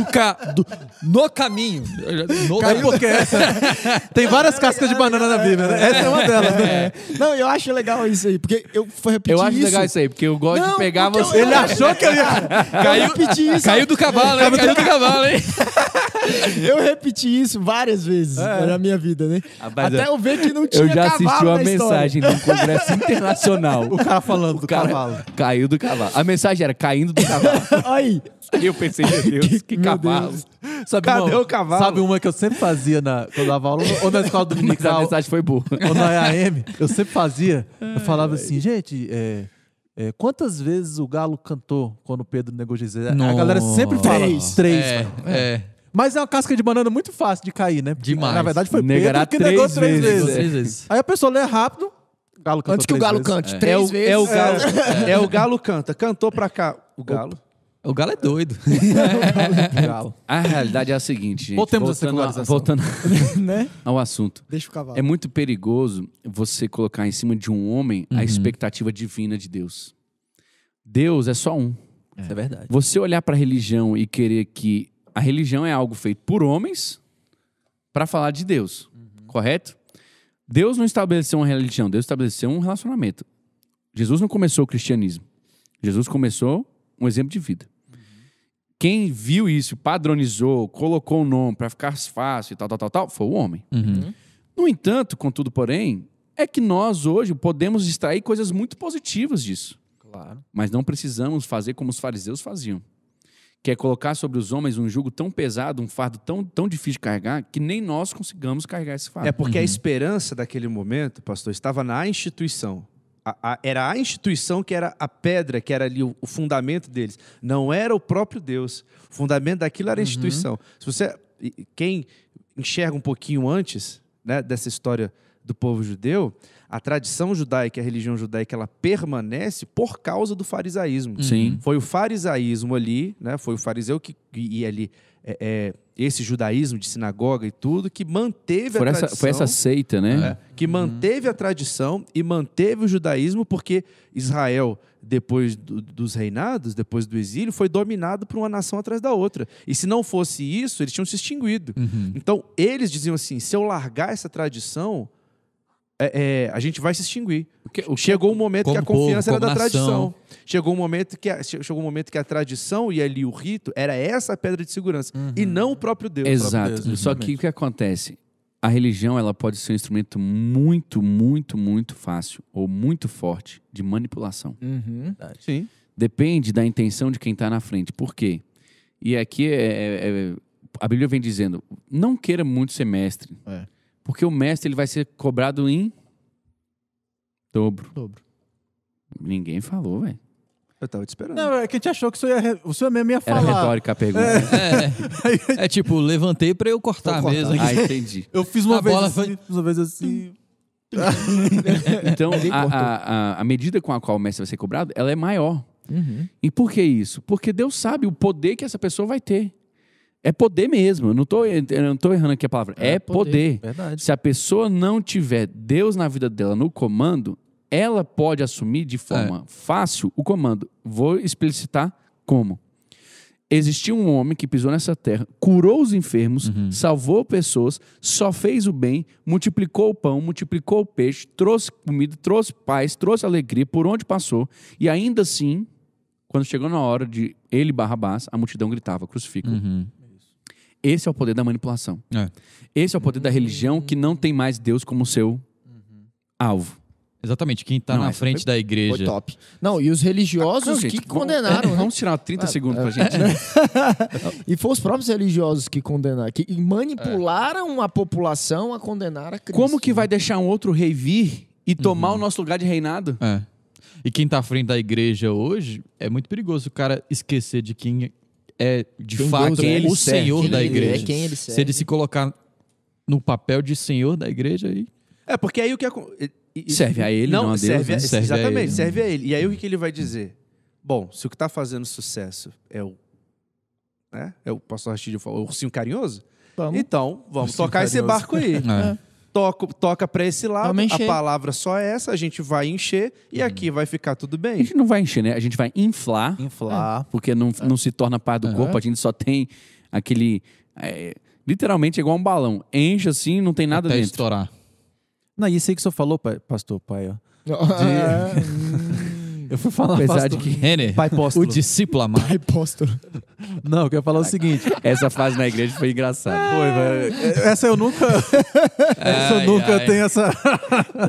No caminho. Caiu porque essa... Tem várias cascas de banana na Bíblia, né? Essa é uma delas, né? Não, eu acho legal isso aí, porque eu fui repetir isso. Eu acho legal isso aí, porque eu gosto de pegar você. Ele achou que eu ia... Caiu do cavalo, hein? Caiu do cavalo, hein? Eu repeti isso várias vezes na minha vida, né? Até eu ver que não tinha Eu já cavalo assisti uma na mensagem de um congresso internacional. O cara falando do cavalo. Caiu do cavalo. A mensagem era caindo do cavalo. Aí. E eu pensei, meu Deus, que Meu cavalo. Deus. Sabe, Cadê o cavalo? Sabe uma que eu sempre fazia quando eu dava aula, ou na escola Mas a dominical, mensagem foi boa. ou na EAM, eu sempre fazia, eu falava assim, gente, quantas vezes o Galo cantou quando o Pedro negou Jesus? A galera sempre fala 3. Mas é uma casca de banana muito fácil de cair, né? Porque, Demais. na verdade foi Negará Pedro que negou 3 vezes. 3 vezes. Aí a pessoa lê rápido, o Galo cantou Antes que o 3 Galo vezes. cante 3 vezes. É o Galo. É o Galo canta. Cantou pra cá. O Galo. O Galo é doido. A realidade é a seguinte, gente. Voltemos à secularização. Voltando Né? ao assunto. Deixa o cavalo. É muito perigoso você colocar em cima de um homem a expectativa divina de Deus. Deus é só um. Isso é verdade. Você olhar para a religião e querer que a religião é algo feito por homens para falar de Deus, correto? Deus não estabeleceu uma religião, Deus estabeleceu um relacionamento. Jesus não começou o cristianismo. Jesus começou um exemplo de vida. Quem viu isso, padronizou, colocou um nome para ficar fácil e tal, foi o homem. No entanto, contudo, porém, é que nós hoje podemos extrair coisas muito positivas disso. Claro. Mas não precisamos fazer como os fariseus faziam. Que é colocar sobre os homens um jugo tão pesado, um fardo tão difícil de carregar, que nem nós consigamos carregar esse fardo. É porque a esperança daquele momento, pastor, estava na instituição. Era a instituição que era a pedra, que era ali o fundamento deles. Não era o próprio Deus. O fundamento daquilo era a instituição. Quem enxerga um pouquinho antes, né, dessa história do povo judeu, a tradição judaica, a religião judaica, ela permanece por causa do farisaísmo. Sim. Foi o farisaísmo ali, né? Foi o fariseu que ia ali, esse judaísmo de sinagoga e tudo, que manteve a tradição. Foi essa seita, né? Que manteve a tradição e manteve o judaísmo, porque Israel, depois dos reinados, depois do exílio, foi dominado por uma nação atrás da outra. E se não fosse isso, eles tinham se extinguido. Então, eles diziam assim, se eu largar essa tradição, a gente vai se extinguir. Chegou um momento que a confiança era da tradição. Chegou um momento que a tradição e ali o rito era essa pedra de segurança e não o próprio Deus. Exato. Deus, Só que o que acontece? A religião ela pode ser um instrumento muito, muito, muito fácil ou muito forte de manipulação. Sim. Depende da intenção de quem está na frente. Por quê? E aqui a Bíblia vem dizendo, não queira muito ser mestre. Porque o mestre ele vai ser cobrado em dobro. Ninguém falou, velho. Eu tava te esperando. Não, é que a gente achou que o senhor mesmo ia falar. Era retórica a pergunta. É tipo, levantei pra eu cortar a mesa. Ah, entendi. Eu fiz uma A vez bola assim, uma vez assim. Então, a medida com a qual o mestre vai ser cobrado, ela é maior. E por que isso? Porque Deus sabe o poder que essa pessoa vai ter. É poder mesmo. Eu não tô errando aqui a palavra. É poder. Verdade. Se a pessoa não tiver Deus na vida dela no comando, ela pode assumir de forma fácil o comando. Vou explicitar como. Existiu um homem que pisou nessa terra, curou os enfermos, salvou pessoas, só fez o bem, multiplicou o pão, multiplicou o peixe, trouxe comida, trouxe paz, trouxe alegria por onde passou. E ainda assim, quando chegou na hora de ele Barrabás, a multidão gritava, crucificam. Esse é o poder da manipulação. Esse é o poder da religião que não tem mais Deus como seu alvo. Exatamente, quem está na frente da igreja. Foi top. Não, e os religiosos que condenaram. Né? Vamos tirar 30 segundos pra gente. E foram os próprios religiosos que condenaram, que manipularam a população a condenar a Cristo. Como que vai deixar um outro rei vir e tomar o nosso lugar de reinado? E quem está à frente da igreja hoje, é muito perigoso o cara esquecer de quem é, de fato, o senhor da igreja. Quem ele serve. Se ele se colocar no papel de senhor da igreja, aí... porque aí o que serve a ele, não a Deus. Exatamente, serve a ele. E aí o que ele vai dizer? Bom, se o que está fazendo sucesso é o pastor Rastídio falou, o ursinho carinhoso, então vamos tocar esse barco aí. Toca para esse lado, a palavra só é essa, a gente vai encher e aqui vai ficar tudo bem. A gente não vai encher, né? A gente vai inflar. Porque não se torna parte do corpo, a gente só tem aquele... literalmente é igual um balão. Enche assim, não tem nada até dentro. Estourar. Não, isso aí que o senhor falou, pastor, pai, ó. Eu fui falar, apesar de que Renner, pai apóstolo. O discípulo amado. Pai apóstolo. Não, eu quero falar o seguinte. Essa fase na igreja foi engraçada. Foi, velho. Essa eu nunca... tenho essa...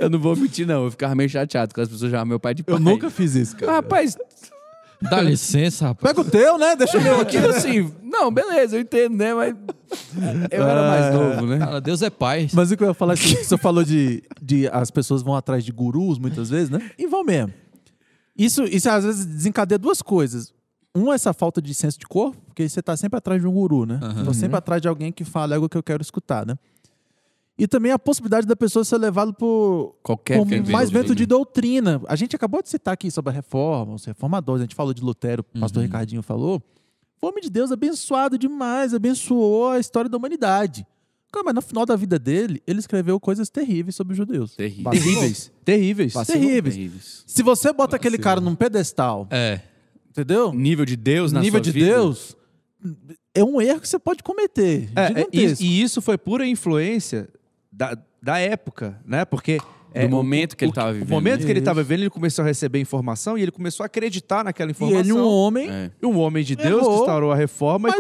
Eu não vou mentir, não. Eu ficava meio chateado quando as pessoas chamavam meu pai de pai. Eu nunca fiz isso, cara. Rapaz... Dá licença, rapaz. Pega o teu, né? Deixa o meu aqui. Assim, não, beleza, eu entendo, né? Mas eu era mais novo, né? Cara, Deus é pai. Mas o que eu ia falar é que você falou de as pessoas vão atrás de gurus muitas vezes, né? E vão mesmo. Isso às vezes desencadeia duas coisas. Um, essa falta de senso de corpo, porque você tá sempre atrás de um guru, né? Tô sempre atrás de alguém que fala algo que eu quero escutar, né? E também a possibilidade da pessoa ser levada por mais vento de doutrina. A gente acabou de citar aqui sobre a reforma, os reformadores. A gente falou de Lutero, o pastor Ricardinho falou. O homem de Deus abençoado demais, abençoou a história da humanidade. Mas no final da vida dele, ele escreveu coisas terríveis sobre os judeus. Terríveis. Se você bota aquele cara num pedestal, entendeu? Nível de Deus na nível sua de vida. Deus, é um erro que você pode cometer. E isso foi pura influência da época, né? Porque do momento que ele estava vivendo. O momento que ele estava vivendo, ele começou a receber informação e ele começou a acreditar naquela informação. E ele, um homem de Deus, que instaurou a reforma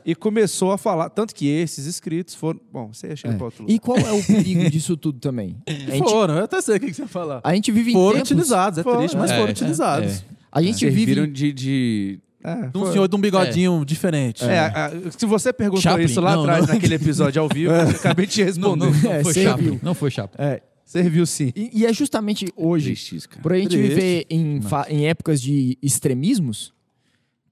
e começou a falar. Tanto que esses escritos foram... Bom, você ia chegar para outro lugar. E qual é o perigo disso tudo também? Eu até sei o que você ia falar. A gente vive em foram tempos... utilizados, triste, mas foram utilizados. A gente vive... de um senhor de um bigodinho diferente. Se você perguntou Chaplin, isso lá atrás, naquele episódio ao vivo, eu acabei de responder. Não foi Chaplin. Serviu sim. E é justamente hoje, por a gente viver em épocas de extremismos,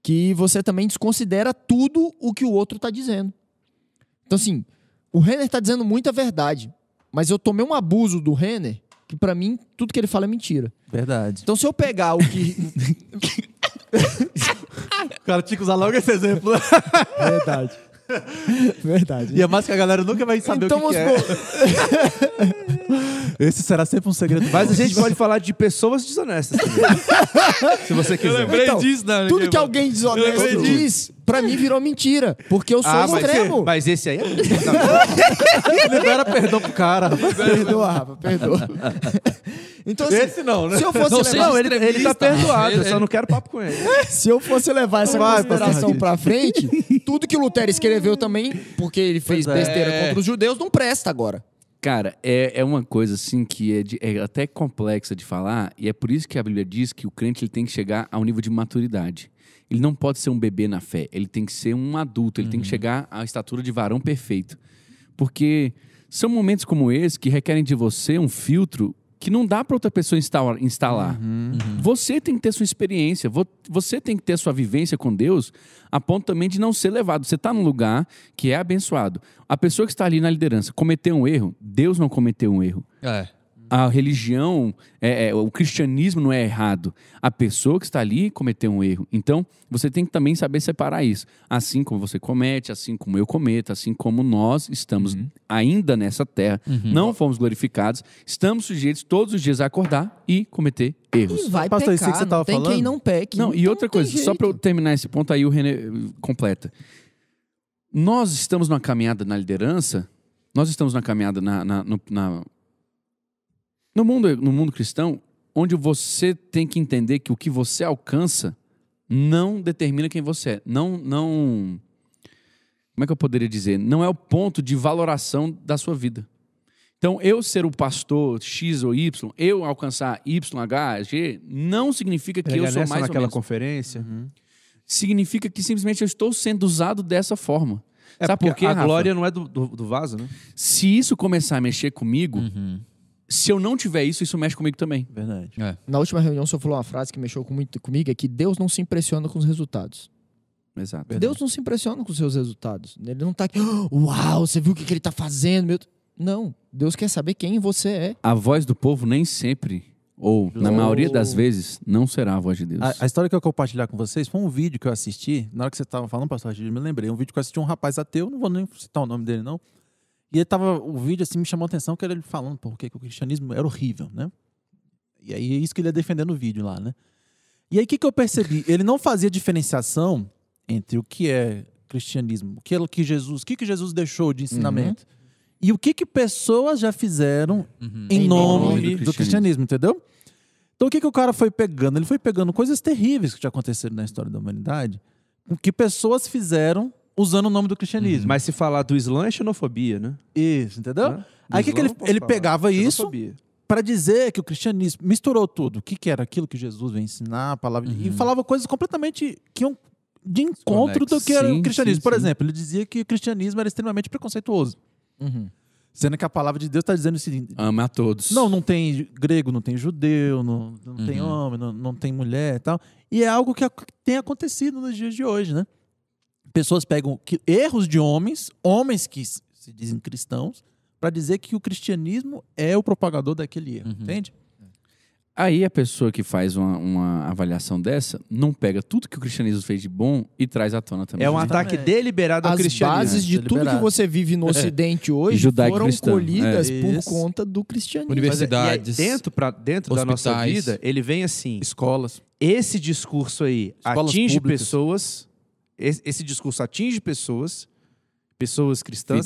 que você também desconsidera tudo o que o outro está dizendo. Então, assim, o Renner está dizendo muita verdade, mas eu tomei um abuso do Renner, que pra mim, tudo que ele fala é mentira. Verdade. Então, se eu pegar o que... O cara tinha que usar logo esse exemplo. Verdade. E é mais que a galera nunca vai saber o que é. Esse será sempre um segredo. Mas a gente pode falar de pessoas desonestas também. Se você quiser. Eu lembrei disso, né? Tudo que alguém desonesto diz, pra mim virou mentira. Porque eu sou extremo. Mas esse aí é... Libera perdão pro cara. Perdoa, Rafa, perdoa. Então, assim, esse não, né? Se eu fosse levar... ele tá perdoado, eu só não quero papo com ele. Se eu fosse levar essa consideração pra frente, tudo que o Lutero escreveu também, porque ele fez besteira contra os judeus, não presta agora. Cara, é uma coisa assim que é até complexa de falar, e é por isso que a Bíblia diz que o crente ele tem que chegar ao nível de maturidade. Ele não pode ser um bebê na fé, ele tem que ser um adulto, ele tem que chegar à estatura de varão perfeito. Porque são momentos como esse que requerem de você um filtro que não dá para outra pessoa instalar. Você tem que ter sua experiência, você tem que ter sua vivência com Deus, a ponto também de não ser levado. Você está num lugar que é abençoado. A pessoa que está ali na liderança cometeu um erro, Deus não cometeu um erro. A religião, o cristianismo não é errado. A pessoa que está ali cometeu um erro. Então, você tem que também saber separar isso. Assim como você comete, assim como eu cometo, assim como nós estamos ainda nessa terra, não fomos glorificados, estamos sujeitos todos os dias a acordar e cometer erros. E vai Pastor, pecar, isso que você tava tem falando? quem não peque. Não, e outra coisa, só para eu terminar esse ponto, aí o René completa. Nós estamos numa caminhada na liderança, nós estamos numa caminhada no mundo cristão, onde você tem que entender que o que você alcança não determina quem você é. como é que eu poderia dizer? Não é o ponto de valoração da sua vida. Então, eu ser o pastor X ou Y, eu alcançar Y, H, G, não significa que eu sou mais naquela ou menos. Conferência. Significa que simplesmente eu estou sendo usado dessa forma. Sabe porque por quê, a Rafa? glória não é do vaso, né? Se isso começar a mexer comigo, se eu não tiver isso, isso mexe comigo também. Verdade. Na última reunião, o senhor falou uma frase que mexeu muito comigo, é que Deus não se impressiona com os resultados. Exato. Verdade. Deus não se impressiona com os seus resultados. Ele não tá aqui, uau, você viu o que ele tá fazendo? Não, Deus quer saber quem você é. A voz do povo nem sempre, ou na maioria das vezes, não será a voz de Deus. A história que eu vou compartilhar com vocês foi um vídeo que eu assisti. Na hora que você estava falando, pastor, eu me lembrei. Um vídeo que eu assisti um rapaz ateu, não vou nem citar o nome dele, não. E o vídeo assim, me chamou a atenção, que era ele falando porque o cristianismo era horrível, né? E aí é isso que ele ia defender no vídeo lá, né? E aí o que eu percebi? Ele não fazia diferenciação entre o que é cristianismo, o que Jesus deixou de ensinamento. E o que pessoas já fizeram em nome do cristianismo, entendeu? Então o que o cara foi pegando? Ele foi pegando coisas terríveis que já aconteceram na história da humanidade, que pessoas fizeram usando o nome do cristianismo. Mas se falar do Islã é xenofobia, né? Isso, entendeu? Aí o que ele pegava isso para dizer que o cristianismo misturou tudo. O que era aquilo que Jesus veio ensinar, a palavra, e falava coisas completamente que iam de encontro do que era o cristianismo. Por exemplo, ele dizia que o cristianismo era extremamente preconceituoso. Sendo que a palavra de Deus está dizendo o seguinte: ama a todos. Não tem grego, não tem judeu, não tem homem, não tem mulher e tal. E é algo que tem acontecido nos dias de hoje, né? Pessoas pegam erros de homens que se dizem cristãos, para dizer que o cristianismo é o propagador daquele erro, entende? Aí a pessoa que faz uma avaliação dessa não pega tudo que o cristianismo fez de bom e traz à tona também. É um ataque deliberado ao cristianismo. As bases de tudo que você vive no Ocidente hoje foram colhidas por conta do cristianismo. Universidades. Dentro da nossa vida, ele vem assim. Escolas. Esse discurso aí atinge pessoas. Esse discurso atinge pessoas cristãs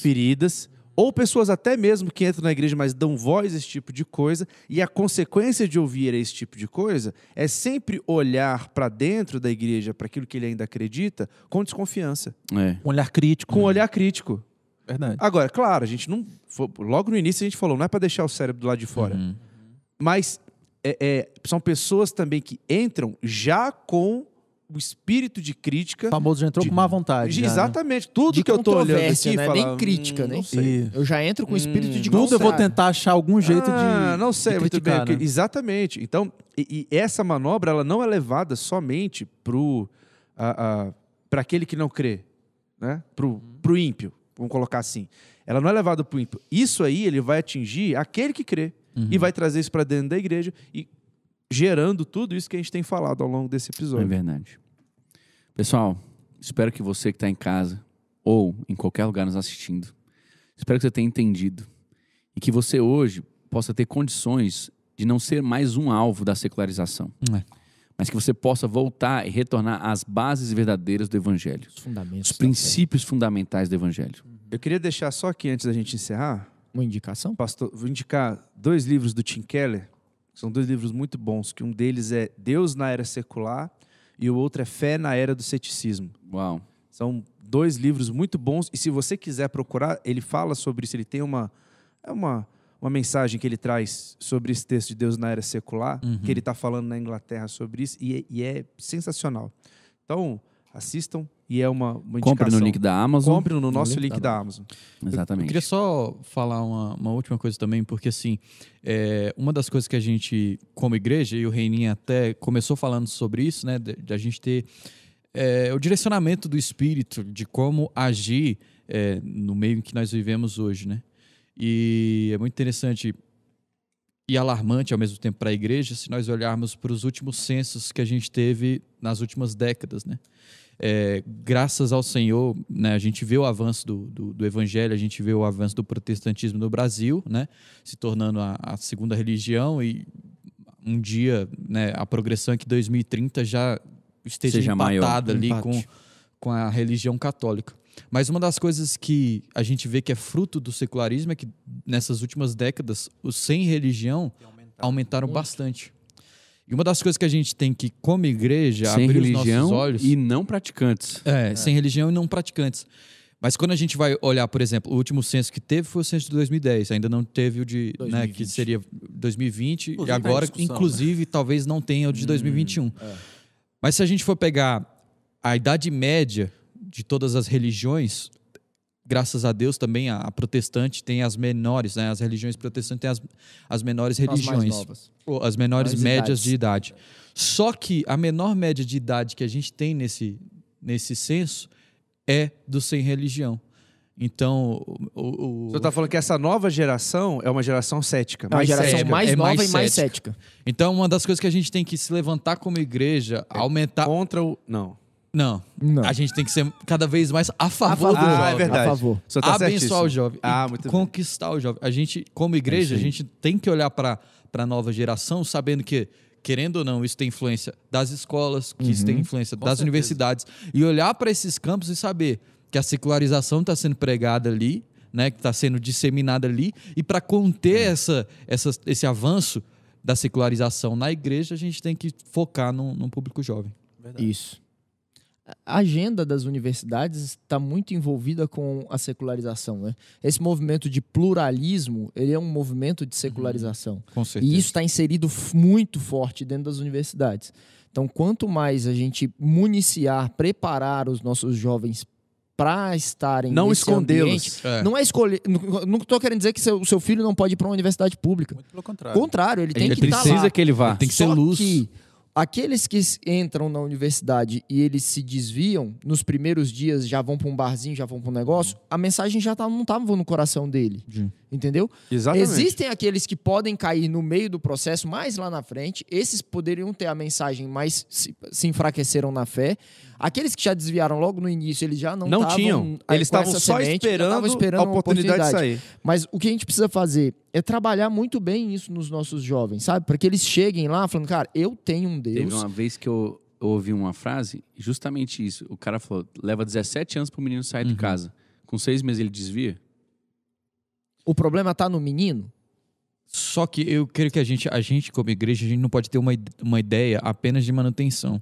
feridas, ou pessoas até mesmo que entram na igreja, mas dão voz a esse tipo de coisa, e a consequência de ouvir esse tipo de coisa é sempre olhar para dentro da igreja, para aquilo que ele ainda acredita, com desconfiança. Um olhar crítico. Com um olhar crítico. Verdade. Agora, claro, a gente não... Logo no início a gente falou, não é para deixar o cérebro do lado de fora. Mas são pessoas também que entram já com o espírito de crítica. O famoso já entrou com má vontade. Exatamente. Tudo que eu tô olhando aqui, né? Nem crítica, né? Eu já entro com o espírito de tudo eu vou tentar achar algum jeito de não sei, de muito criticar, bem. né? Exatamente. Então, e essa manobra, ela não é levada somente para aquele que não crê, né? Pro ímpio, vamos colocar assim. Ela não é levada pro ímpio. Isso aí, ele vai atingir aquele que crê e vai trazer isso para dentro da igreja e gerando tudo isso que a gente tem falado ao longo desse episódio. É verdade. Pessoal, espero que você que está em casa ou em qualquer lugar nos assistindo, espero que você tenha entendido e que você hoje possa ter condições de não ser mais um alvo da secularização, mas que você possa voltar e retornar às bases verdadeiras do Evangelho, os princípios fundamentais do Evangelho. Eu queria deixar só aqui, antes da gente encerrar, uma indicação? Pastor, vou indicar 2 livros do Tim Keller. São 2 livros muito bons, que um deles é Deus na Era Secular e o outro é Fé na Era do Ceticismo. Uau! São 2 livros muito bons e se você quiser procurar, ele fala sobre isso, ele tem uma mensagem que ele traz sobre esse texto de Deus na Era Secular, que ele está falando na Inglaterra sobre isso e é sensacional. Então, assistam e é uma indicação. Compre no link da Amazon. Compre no nosso link da Amazon. Exatamente. Eu queria só falar uma última coisa também, porque assim, uma das coisas que a gente, como igreja, e o Reininha até começou falando sobre isso, né, de a gente ter o direcionamento do Espírito, de como agir no meio em que nós vivemos hoje, né? E é muito interessante e alarmante ao mesmo tempo para a igreja se nós olharmos para os últimos censos que a gente teve nas últimas décadas, né? Graças ao Senhor, né, a gente vê o avanço do Evangelho, a gente vê o avanço do protestantismo no Brasil, né, se tornando a segunda religião e um dia, né, a progressão é que 2030 já esteja empatada ali com a religião católica. Mas uma das coisas que a gente vê que é fruto do secularismo é que nessas últimas décadas os sem religião aumentaram bastante. E uma das coisas que a gente tem que, como igreja, sem abrir religião os nossos olhos... e não praticantes. Sem religião e não praticantes. Mas quando a gente vai olhar, por exemplo, o último censo que teve foi o censo de 2010. Ainda não teve o de... Né, que seria 2020. Inclusive, e agora, inclusive, talvez não tenha o de 2021. Mas se a gente for pegar a idade média de todas as religiões... Graças a Deus também a protestante tem as menores, né? As religiões protestantes têm as menores religiões. Mais novas. As menores médias de idade. Só que a menor média de idade que a gente tem nesse censo é do sem religião. Então, Você está falando que essa nova geração é uma geração cética. É uma geração mais nova e mais cética. Então, uma das coisas que a gente tem que se levantar como igreja, aumentar... Contra o... Não. A gente tem que ser cada vez mais a favor do jovem. É verdade. A favor. Abençoar o jovem. Muito conquistar o jovem. A gente, como igreja, a gente tem que olhar para a nova geração, sabendo que, querendo ou não, isso tem influência das escolas, que isso tem influência das universidades. E olhar para esses campos e saber que a secularização está sendo pregada ali, né, que está sendo disseminada ali. E para conter esse avanço da secularização na igreja, a gente tem que focar num público jovem. Verdade. Isso. A agenda das universidades está muito envolvida com a secularização, né? Esse movimento de pluralismo, ele é um movimento de secularização. Com certeza. E isso está inserido muito forte dentro das universidades. Então, quanto mais a gente municiar, preparar os nossos jovens para estarem não nesse escondê-los. Não é escolher. Não estou querendo dizer que o seu filho não pode ir para uma universidade pública. Muito pelo contrário. Contrário, ele tem que estar lá. Precisa que ele vá. Ele tem que ser luz. Que aqueles que entram na universidade e eles se desviam, nos primeiros dias já vão para um barzinho, já vão para um negócio, a mensagem já não estava no coração dele. Entendeu? Exatamente. Existem aqueles que podem cair no meio do processo, mais lá na frente. Esses poderiam ter a mensagem, mas se enfraqueceram na fé. Aqueles que já desviaram logo no início, eles já não tinham. Eles estavam só esperando a oportunidade de sair. Mas o que a gente precisa fazer é trabalhar muito bem isso nos nossos jovens, sabe? Para que eles cheguem lá falando, cara, eu tenho um Deus. Teve uma vez que eu ouvi uma frase, justamente isso. O cara falou, leva 17 anos para o menino sair de casa. Com 6 meses ele desvia. O problema está no menino? Só que eu creio que a gente como igreja, a gente não pode ter uma ideia apenas de manutenção.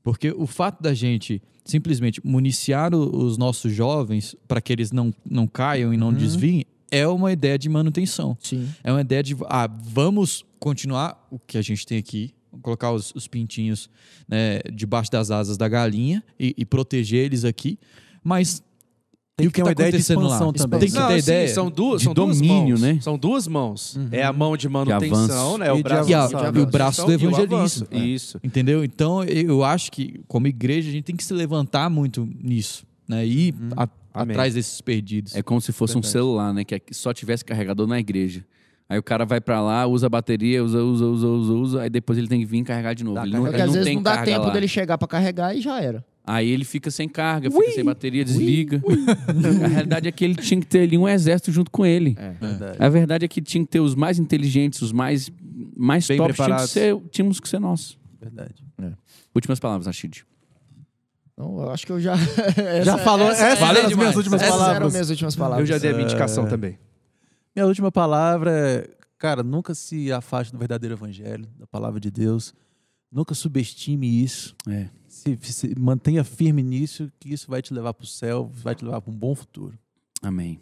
Porque o fato da gente simplesmente municiar os nossos jovens para que eles não caiam e não desviem é uma ideia de manutenção. Sim. É uma ideia de, vamos continuar o que a gente tem aqui, colocar os pintinhos, né, debaixo das asas da galinha e proteger eles aqui, mas... Tem que ter uma ideia de expansão também. Tem que ter ideia são duas domínio, mãos, né? São duas mãos. É a mão de manutenção, né? O braço e o braço do evangelismo. Isso. Entendeu? Então, eu acho que, como igreja, a gente tem que se levantar muito nisso, né? E ir atrás desses perdidos. É como se fosse um celular, né? Que só tivesse carregador na igreja. Aí o cara vai pra lá, usa a bateria, usa, aí depois ele tem que vir carregar de novo. Porque às vezes não dá tempo dele chegar pra carregar e já era. Aí ele fica sem carga, fica sem bateria, desliga. A realidade é que ele tinha que ter ali um exército junto com ele. A verdade é que tinha que ter os mais inteligentes, os mais bem tops, preparados. Tínhamos que ser nós. Verdade. Últimas palavras, Rashid. Não, eu acho que eu já... já falou. Essas eram as minhas últimas Essas palavras. eram minhas últimas palavras. Eu já dei a minha indicação também. Minha última palavra é, cara, nunca se afaste do verdadeiro evangelho, da palavra de Deus. Nunca subestime isso. Se mantenha firme nisso, que isso vai te levar para o céu, vai te levar para um bom futuro. Amém.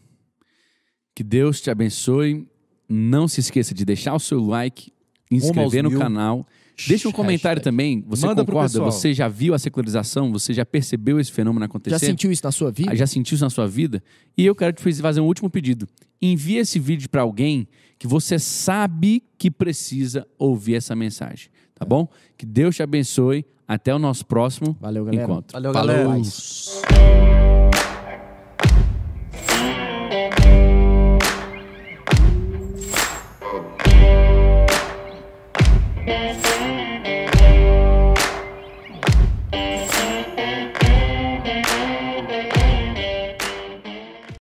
Que Deus te abençoe. Não se esqueça de deixar o seu like, inscrever no canal. Deixa um comentário também. Você Manda concorda? Você já viu a secularização? Você já percebeu esse fenômeno acontecer? Já sentiu isso na sua vida? Já sentiu isso na sua vida? E eu quero te fazer um último pedido. Envie esse vídeo para alguém que você sabe que precisa ouvir essa mensagem. Tá bom? Que Deus te abençoe. Até o nosso próximo encontro. Valeu, galera. Falou.